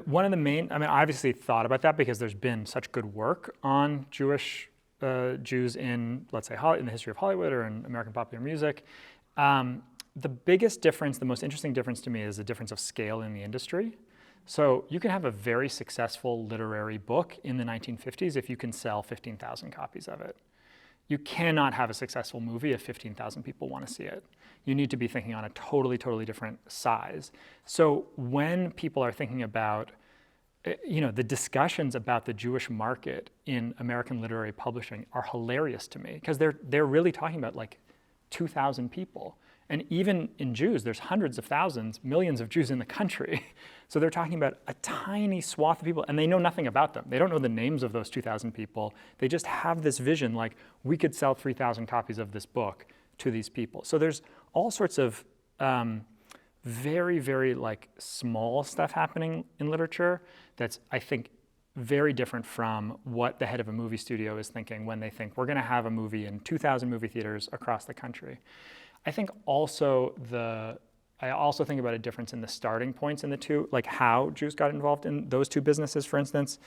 One of the main, I obviously thought about that because there's been such good work on Jewish Jews in, let's say, in the history of Hollywood or in American popular music. The biggest difference, the most interesting difference to me is the difference of scale in the industry. So you can have a very successful literary book in the 1950s if you can sell 15,000 copies of it. You cannot have a successful movie if 15,000 people want to see it. You need to be thinking on a totally, totally different size. So when people are thinking about, the discussions about the Jewish market in American literary publishing are hilarious to me, because they're really talking about 2,000 people. And even in Jews, there's hundreds of thousands, millions of Jews in the country. So they're talking about a tiny swath of people, and they know nothing about them. They don't know the names of those 2,000 people. They just have this vision, we could sell 3,000 copies of this book to these people. So there's all sorts of very, very small stuff happening in literature that's, I think, very different from what the head of a movie studio is thinking when they think we're going to have a movie in 2,000 movie theaters across the country. I think also I also think about a difference in the starting points in the two, how Jews got involved in those two businesses, for instance.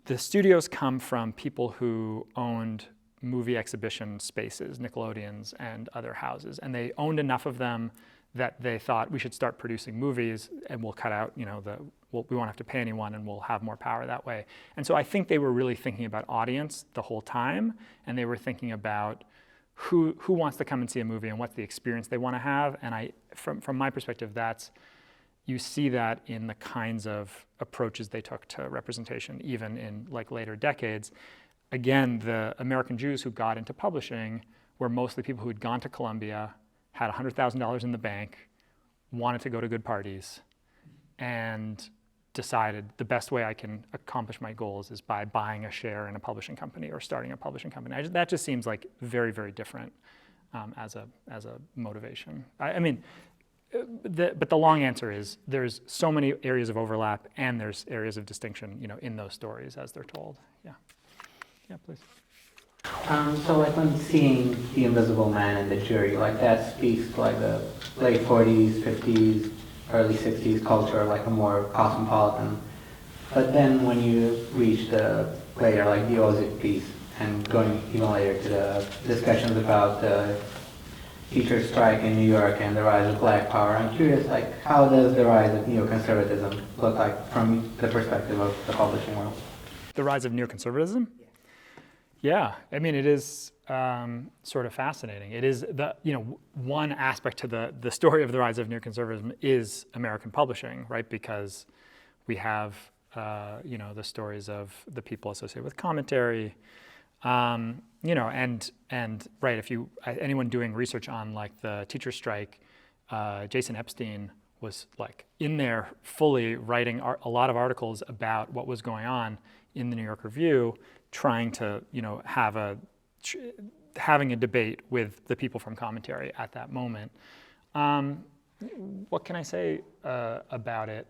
The studios come from people who owned movie exhibition spaces, Nickelodeons and other houses, and they owned enough of them that they thought we should start producing movies and we'll cut out, we won't have to pay anyone and we'll have more power that way. And so I think they were really thinking about audience the whole time, and they were thinking about who wants to come and see a movie and what's the experience they want to have. And from my perspective, that's you see that in the kinds of approaches they took to representation, even in like later decades. Again, the American Jews who got into publishing were mostly people who had gone to Columbia, had $100,000 in the bank, wanted to go to good parties, and decided the best way I can accomplish my goals is by buying a share in a publishing company or starting a publishing company. That just seems like very, very different as a motivation. But the long answer is there's so many areas of overlap and there's areas of distinction, in those stories as they're told. Yeah. Yeah, please. So like when seeing The Invisible Man and the Jury, like that speaks to like the late 40s, 50s, early 60s culture, like a more cosmopolitan. But then when you reach the later, like the Ozick piece, and going even later to the discussions about the teacher strike in New York and the rise of Black Power, I'm curious, like how does the rise of neoconservatism look like from the perspective of the publishing world? The rise of neoconservatism? Yeah, it is sort of fascinating. It is one aspect to the story of the rise of neoconservatism is American publishing, right? Because we have the stories of the people associated with commentary, and right. If anyone doing research on like the teacher strike, Jason Epstein was like in there fully writing a lot of articles about what was going on in the New York Review, trying to having a debate with the people from commentary at that moment. What can I say about it?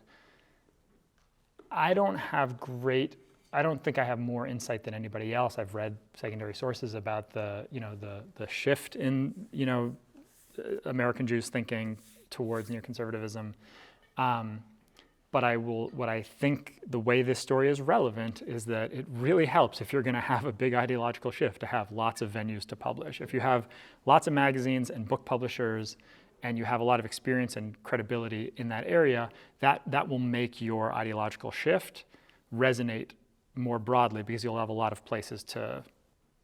I don't think I have more insight than anybody else. I've read secondary sources about the shift in American Jews thinking towards neoconservatism. But what I think the way this story is relevant is that it really helps if you're going to have a big ideological shift to have lots of venues to publish. If you have lots of magazines and book publishers and you have a lot of experience and credibility in that area, that will make your ideological shift resonate more broadly because you'll have a lot of places to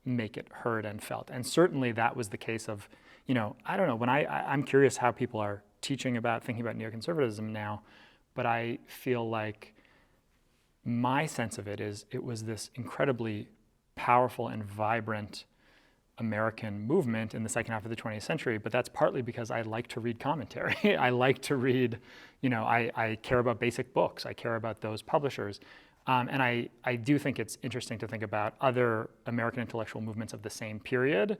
make it heard and felt. And certainly that was the case of, I don't know, when I'm curious how people are thinking about neoconservatism now, but I feel like my sense of it is it was this incredibly powerful and vibrant American movement in the second half of the 20th century, but that's partly because I like to read commentary. I like to read, I care about basic books. I care about those publishers. And I do think it's interesting to think about other American intellectual movements of the same period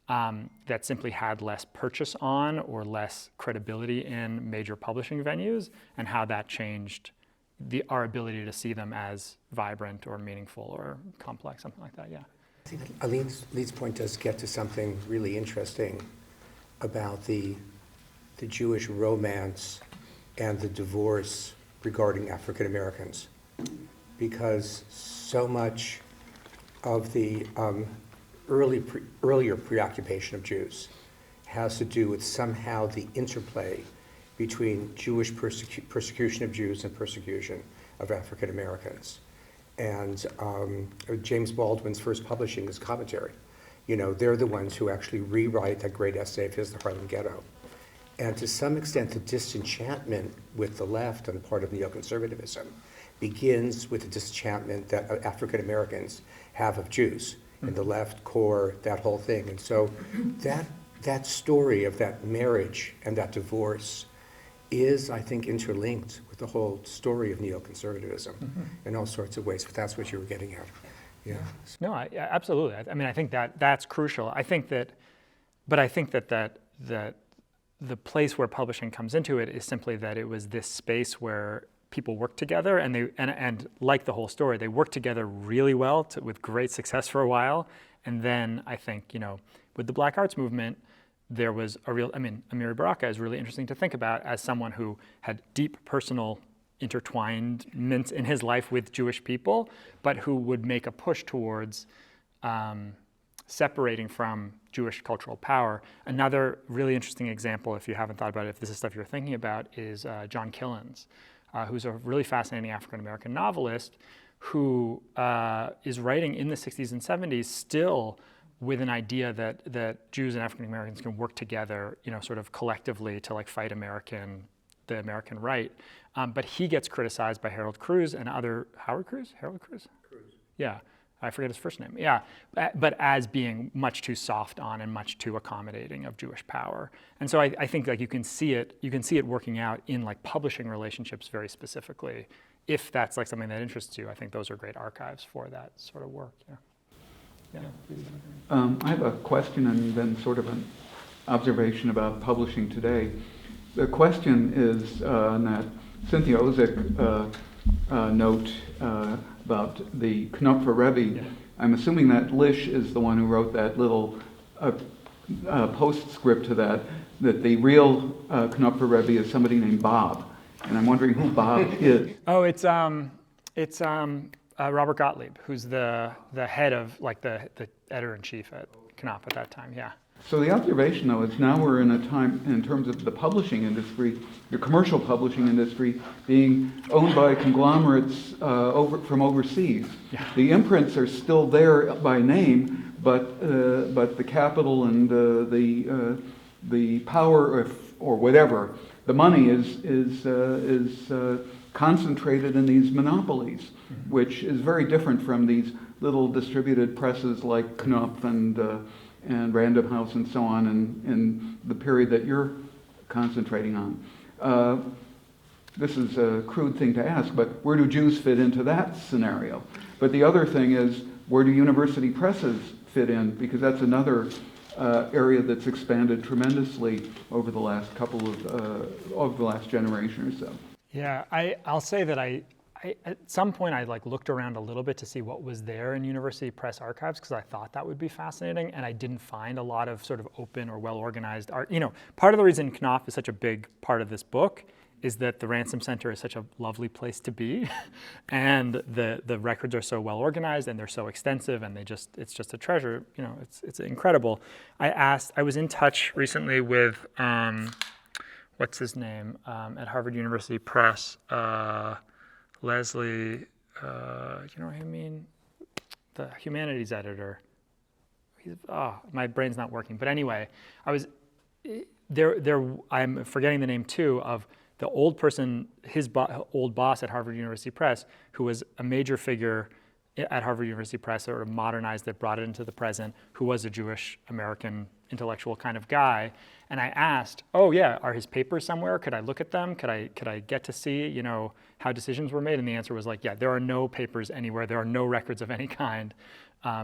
that simply had less purchase on or less credibility in major publishing venues, and how that changed our ability to see them as vibrant or meaningful or complex, something like that, yeah. I think Alin's point does get to something really interesting about the Jewish romance and the divorce regarding African Americans, because so much of the earlier preoccupation of Jews has to do with somehow the interplay between Jewish persecution of Jews and persecution of African Americans. And James Baldwin's first publishing is commentary. They're the ones who actually rewrite that great essay of his, The Harlem Ghetto. And to some extent, the disenchantment with the left on the part of neoconservatism begins with the disenchantment that African Americans have of Jews. And the left core, that whole thing. And so that story of that marriage and that divorce is, I think, interlinked with the whole story of neoconservatism in all sorts of ways, if that's what you were getting at. Yeah. No, absolutely. I think that's crucial. I think that the place where publishing comes into it is simply that it was this space where people worked together, and like the whole story, they worked together really well with great success for a while. And then I think, with the Black Arts movement, there was Amiri Baraka is really interesting to think about as someone who had deep personal intertwinement in his life with Jewish people, but who would make a push towards separating from Jewish cultural power. Another really interesting example, if you haven't thought about it, if this is stuff you're thinking about, is John Killens, who's a really fascinating African-American novelist who is writing in the 60s and 70s still with an idea that Jews and African-Americans can work together, sort of collectively to like fight the the American right. But he gets criticized by Harold Cruz and Harold Cruz? Yeah, I forget his first name. Yeah, but as being much too soft on and much too accommodating of Jewish power. And so I think like you can see it working out in like publishing relationships very specifically. If that's like something that interests you, I think those are great archives for that sort of work. Yeah. I have a question and then sort of an observation about publishing today. The question is on that Cynthia Ozick note about the Knopfer Rebbe. Yeah. I'm assuming that Lish is the one who wrote that little postscript to that the real Knopfer Rebbe is somebody named Bob. And I'm wondering who Bob is. Oh, it's Robert Gottlieb, who's the head of like the editor-in-chief at Knopf at that time, yeah. So the observation, though, is now we're in a time, in terms of the publishing industry, the commercial publishing industry, being owned by conglomerates from overseas. Yeah. The imprints are still there by name, but the capital and the power or whatever, the money is concentrated in these monopolies, which is very different from these little distributed presses like Knopf and Random House and so on in the period that you're concentrating on. This is a crude thing to ask, but where do Jews fit into that scenario? But the other thing is, where do university presses fit in? Because that's another area that's expanded tremendously over the last over the last generation or so. Yeah, I'll say that I at some point I like looked around a little bit to see what was there in university press archives because I thought that would be fascinating, and I didn't find a lot of sort of open or well-organized art. Part of the reason Knopf is such a big part of this book is that the Ransom Center is such a lovely place to be, and the records are so well organized and they're so extensive, and it's just a treasure. It's incredible. I was in touch recently with what's his name at Harvard University Press. Wellesley, you know what I mean? The humanities editor. My brain's not working. But anyway, I was I'm forgetting the name too of the old person, his old boss at Harvard University Press, who was a major figure at Harvard University Press, sort of modernized it, brought it into the present, who was a Jewish American intellectual kind of guy. And I asked, oh yeah, are his papers somewhere? Could I look at them? Could I get to see, how decisions were made? And the answer was like, yeah, there are no papers anywhere. There are no records of any kind.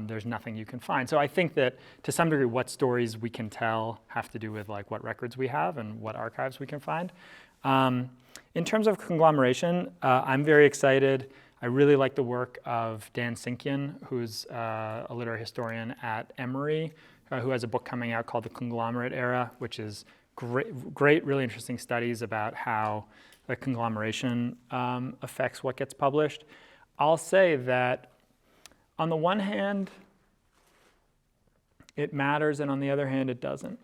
There's nothing you can find. So I think that to some degree, what stories we can tell have to do with like what records we have and what archives we can find. In terms of conglomeration, I'm very excited. I really like the work of Dan Sinkian, who's a literary historian at Emory, who has a book coming out called The Conglomerate Era, which is great, really interesting studies about how the conglomeration affects what gets published. I'll say that on the one hand, it matters, and on the other hand, it doesn't.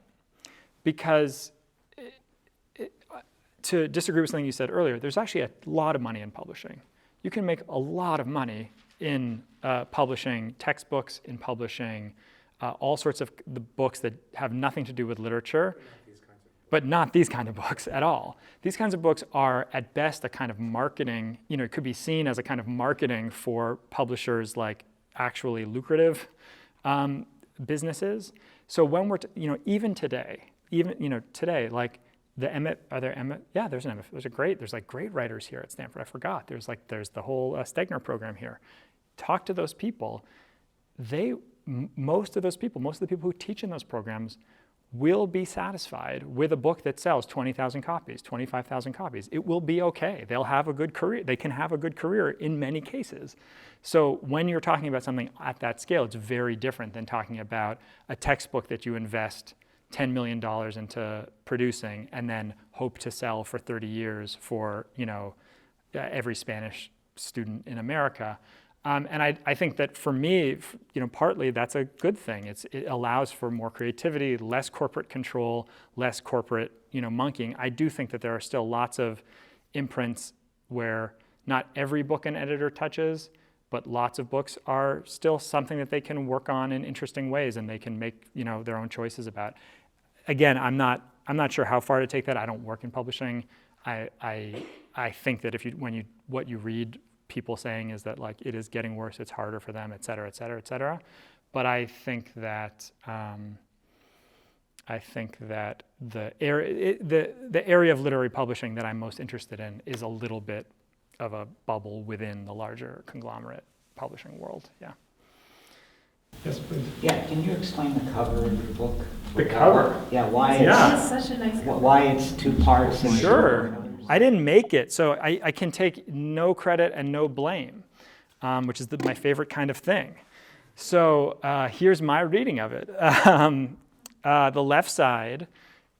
Because to disagree with something you said earlier, there's actually a lot of money in publishing. You can make a lot of money in publishing textbooks, in publishing all sorts of the books that have nothing to do with literature, but not these kind of books at all. These kinds of books are at best a kind of marketing, it could be seen as a kind of marketing for publishers like actually lucrative businesses. So when we're, even today, like the Emmett, are there Emmett? Yeah, there's an Emmett. There's like great writers here at Stanford. I forgot. There's the whole Stegner program here. Talk to those people. Most of the people who teach in those programs will be satisfied with a book that sells 20,000 copies, 25,000 copies. It will be okay. They'll have a good career. They can have a good career in many cases. So when you're talking about something at that scale, it's very different than talking about a textbook that you invest $10 million into producing and then hope to sell for 30 years for every Spanish student in America. And I think that for me, partly that's a good thing. It allows for more creativity, less corporate control, less corporate, monkeying. I do think that there are still lots of imprints where not every book an editor touches, but lots of books are still something that they can work on in interesting ways and they can make, their own choices about. Again, I'm not I'm not sure how far to take that. I don't work in publishing. I think that what you read people saying is that like it is getting worse, it's harder for them, et cetera, et cetera, et cetera. But I think that the area of literary publishing that I'm most interested in is a little bit of a bubble within the larger conglomerate publishing world. Yeah. Yes, please. Yeah, can you explain the cover of your book? The cover? Yeah, why Yeah. It's such a nice cover. why it's two parts. And Sure. I didn't make it, so I can take no credit and no blame, which is my favorite kind of thing. So here's my reading of it. The left side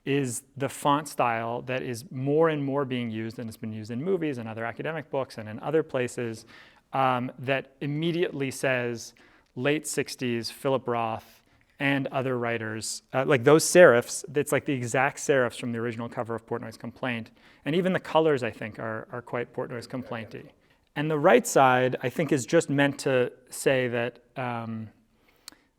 is the font style that is more and more being used, and it's been used in movies and other academic books and in other places, that immediately says late 60s, Philip Roth, and other writers, like those serifs, it's like the exact serifs from the original cover of Portnoy's Complaint. And even the colors, I think, are quite Portnoy's Complaint-y. And the right side, I think, is just meant to say that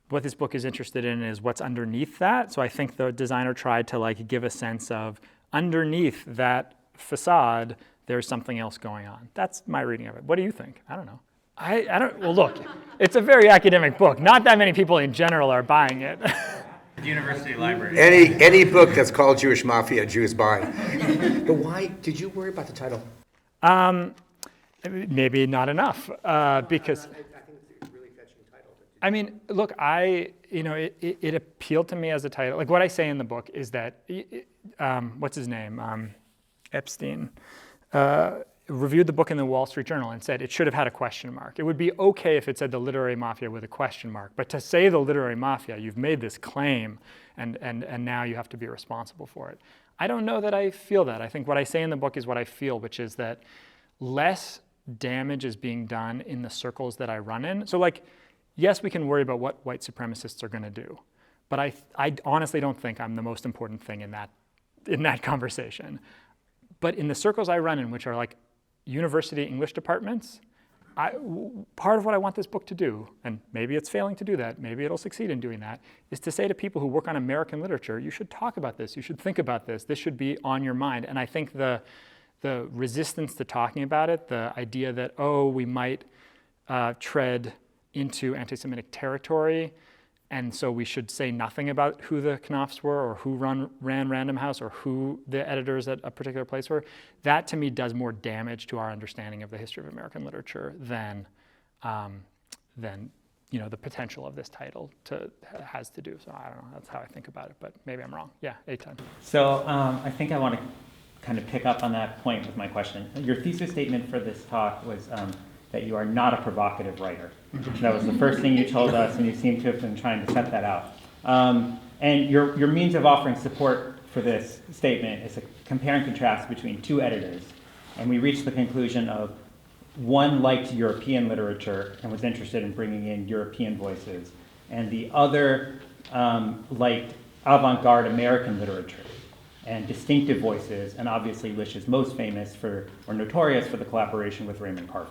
what this book is interested in is what's underneath that. So I think the designer tried to like give a sense of underneath that facade, there's something else going on. That's my reading of it. What do you think? I don't know. I don't, well, look, it's a very academic book. Not that many people in general are buying it. University library. Any book that's called Jewish Mafia, Jews buy. But why did you worry about the title? Maybe not enough, because I think it's a really fetching title. I mean, look, it appealed to me as a title. Like what I say in the book is that, what's his name? Epstein. Reviewed the book in the Wall Street Journal and said it should have had a question mark. It would be okay if it said the Literary Mafia with a question mark, but to say the Literary Mafia, you've made this claim and now you have to be responsible for it. I don't know that I feel that. I think what I say in the book is what I feel, which is that less damage is being done in the circles that I run in. So like, yes, we can worry about what white supremacists are going to do, but I honestly don't think I'm the most important thing in that conversation. But in the circles I run in, which are like university English departments, part of what I want this book to do, and maybe it's failing to do that, maybe it'll succeed in doing that, is to say to people who work on American literature, you should talk about this, you should think about this should be on your mind. And I think the resistance to talking about it, the idea that, we might tread into anti-Semitic territory, and so we should say nothing about who the Knopfs were or who ran Random House or who the editors at a particular place were, that to me does more damage to our understanding of the history of American literature than the potential of this title has to do. So I don't know, that's how I think about it, but maybe I'm wrong. Yeah, Eitan. So I think I want to kind of pick up on that point with my question. Your thesis statement for this talk was that you are not a provocative writer. That was the first thing you told us, and you seem to have been trying to set that out. And your means of offering support for this statement is a compare and contrast between two editors. And we reached the conclusion of one liked European literature and was interested in bringing in European voices, and the other liked avant-garde American literature and distinctive voices, and obviously Lish is most famous for, or notorious for, the collaboration with Raymond Carver.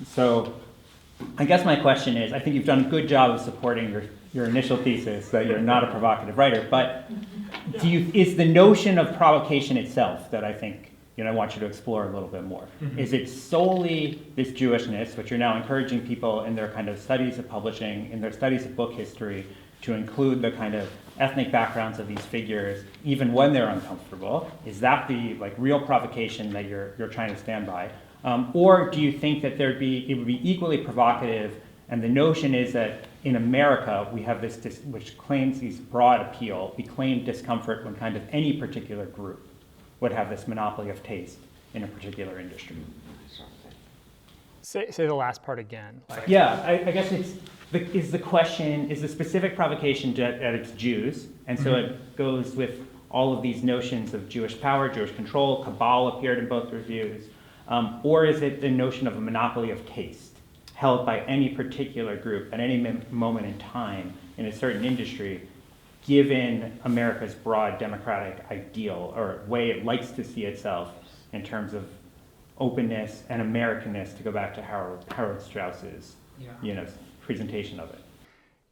So I guess my question is, I think you've done a good job of supporting your initial thesis that you're not a provocative writer, but is the notion of provocation itself that I think I want you to explore a little bit more? Mm-hmm. Is it solely this Jewishness, which you're now encouraging people in their kind of studies of publishing, in their studies of book history, to include the kind of ethnic backgrounds of these figures, even when they're uncomfortable? Is that the real provocation that you're trying to stand by? Or do you think that it would be equally provocative, and the notion is that in America we have this, which claims these broad appeal, we claim discomfort when kind of any particular group would have this monopoly of taste in a particular industry? Say the last part again. Yeah, I guess is the specific provocation that it's Jews, and so it goes with all of these notions of Jewish power, Jewish control. Cabal appeared in both reviews. Or is it the notion of a monopoly of taste held by any particular group at any moment in time in a certain industry, given America's broad democratic ideal or way it likes to see itself in terms of openness and Americanness, to go back to Harold Strauss's presentation of it?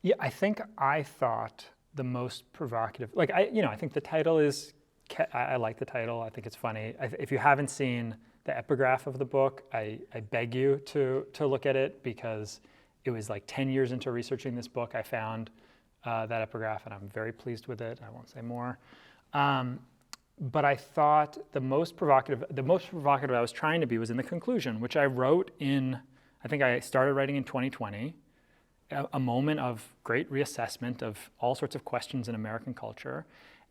Yeah, I think I thought the most provocative, I think the title is I like the title. I think it's funny. If you haven't seen the epigraph of the book, I beg you to look at it, because it was like 10 years into researching this book, I found that epigraph, and I'm very pleased with it. I won't say more. But I thought the most provocative I was trying to be was in the conclusion, which I wrote I think I started writing in 2020, a moment of great reassessment of all sorts of questions in American culture.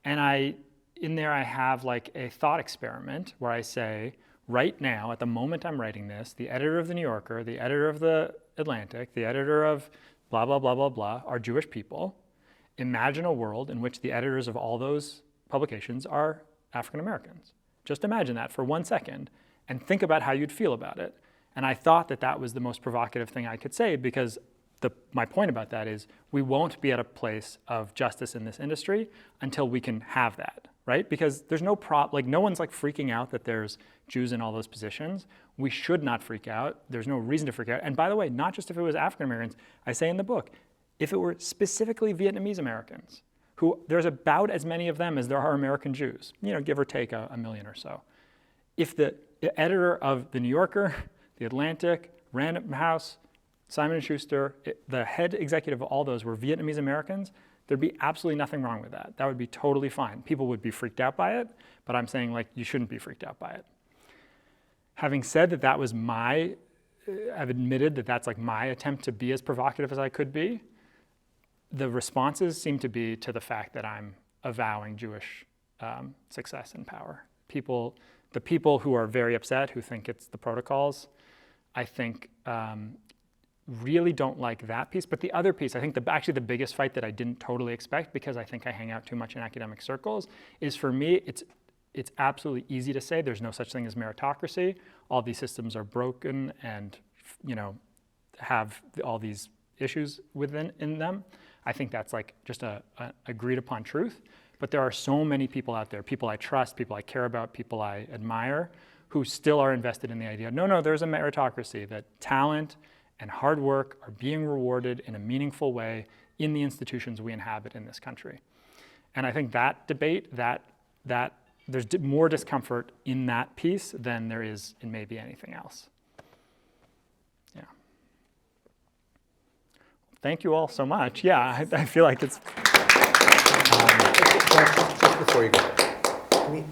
And in there I have like a thought experiment where I say, right now, at the moment I'm writing this, the editor of the New Yorker, the editor of the Atlantic, the editor of blah, blah, blah, blah, blah, are Jewish people. Imagine a world in which the editors of all those publications are African Americans. Just imagine that for 1 second and think about how you'd feel about it. And I thought that that was the most provocative thing I could say, because my point about that is we won't be at a place of justice in this industry until we can have that, right? Because there's no no one's like freaking out that there's Jews in all those positions. We should not freak out. There's no reason to freak out. And by the way, not just if it was African Americans, I say in the book, if it were specifically Vietnamese Americans, who there's about as many of them as there are American Jews, give or take a million or so. If the editor of the New Yorker, the Atlantic, Random House, Simon & Schuster, the head executive of all those were Vietnamese Americans, there'd be absolutely nothing wrong with that. That would be totally fine. People would be freaked out by it, but I'm saying you shouldn't be freaked out by it. Having said that, I've admitted that that's like my attempt to be as provocative as I could be. The responses seem to be to the fact that I'm avowing Jewish success and power. The people who are very upset, who think it's the protocols, I think really don't like that piece. But the other piece, I think actually the biggest fight that I didn't totally expect, because I think I hang out too much in academic circles, is for me, it's absolutely easy to say there's no such thing as meritocracy. All these systems are broken and have all these issues in them. I think that's like just a agreed upon truth. But there are so many people out there, people I trust, people I care about, people I admire, who still are invested in the idea, no, there's a meritocracy, that talent and hard work are being rewarded in a meaningful way in the institutions we inhabit in this country. And I think that debate, that there's more discomfort in that piece than there is in maybe anything else. Yeah. Thank you all so much. Yeah, I feel like it's... Just before you go,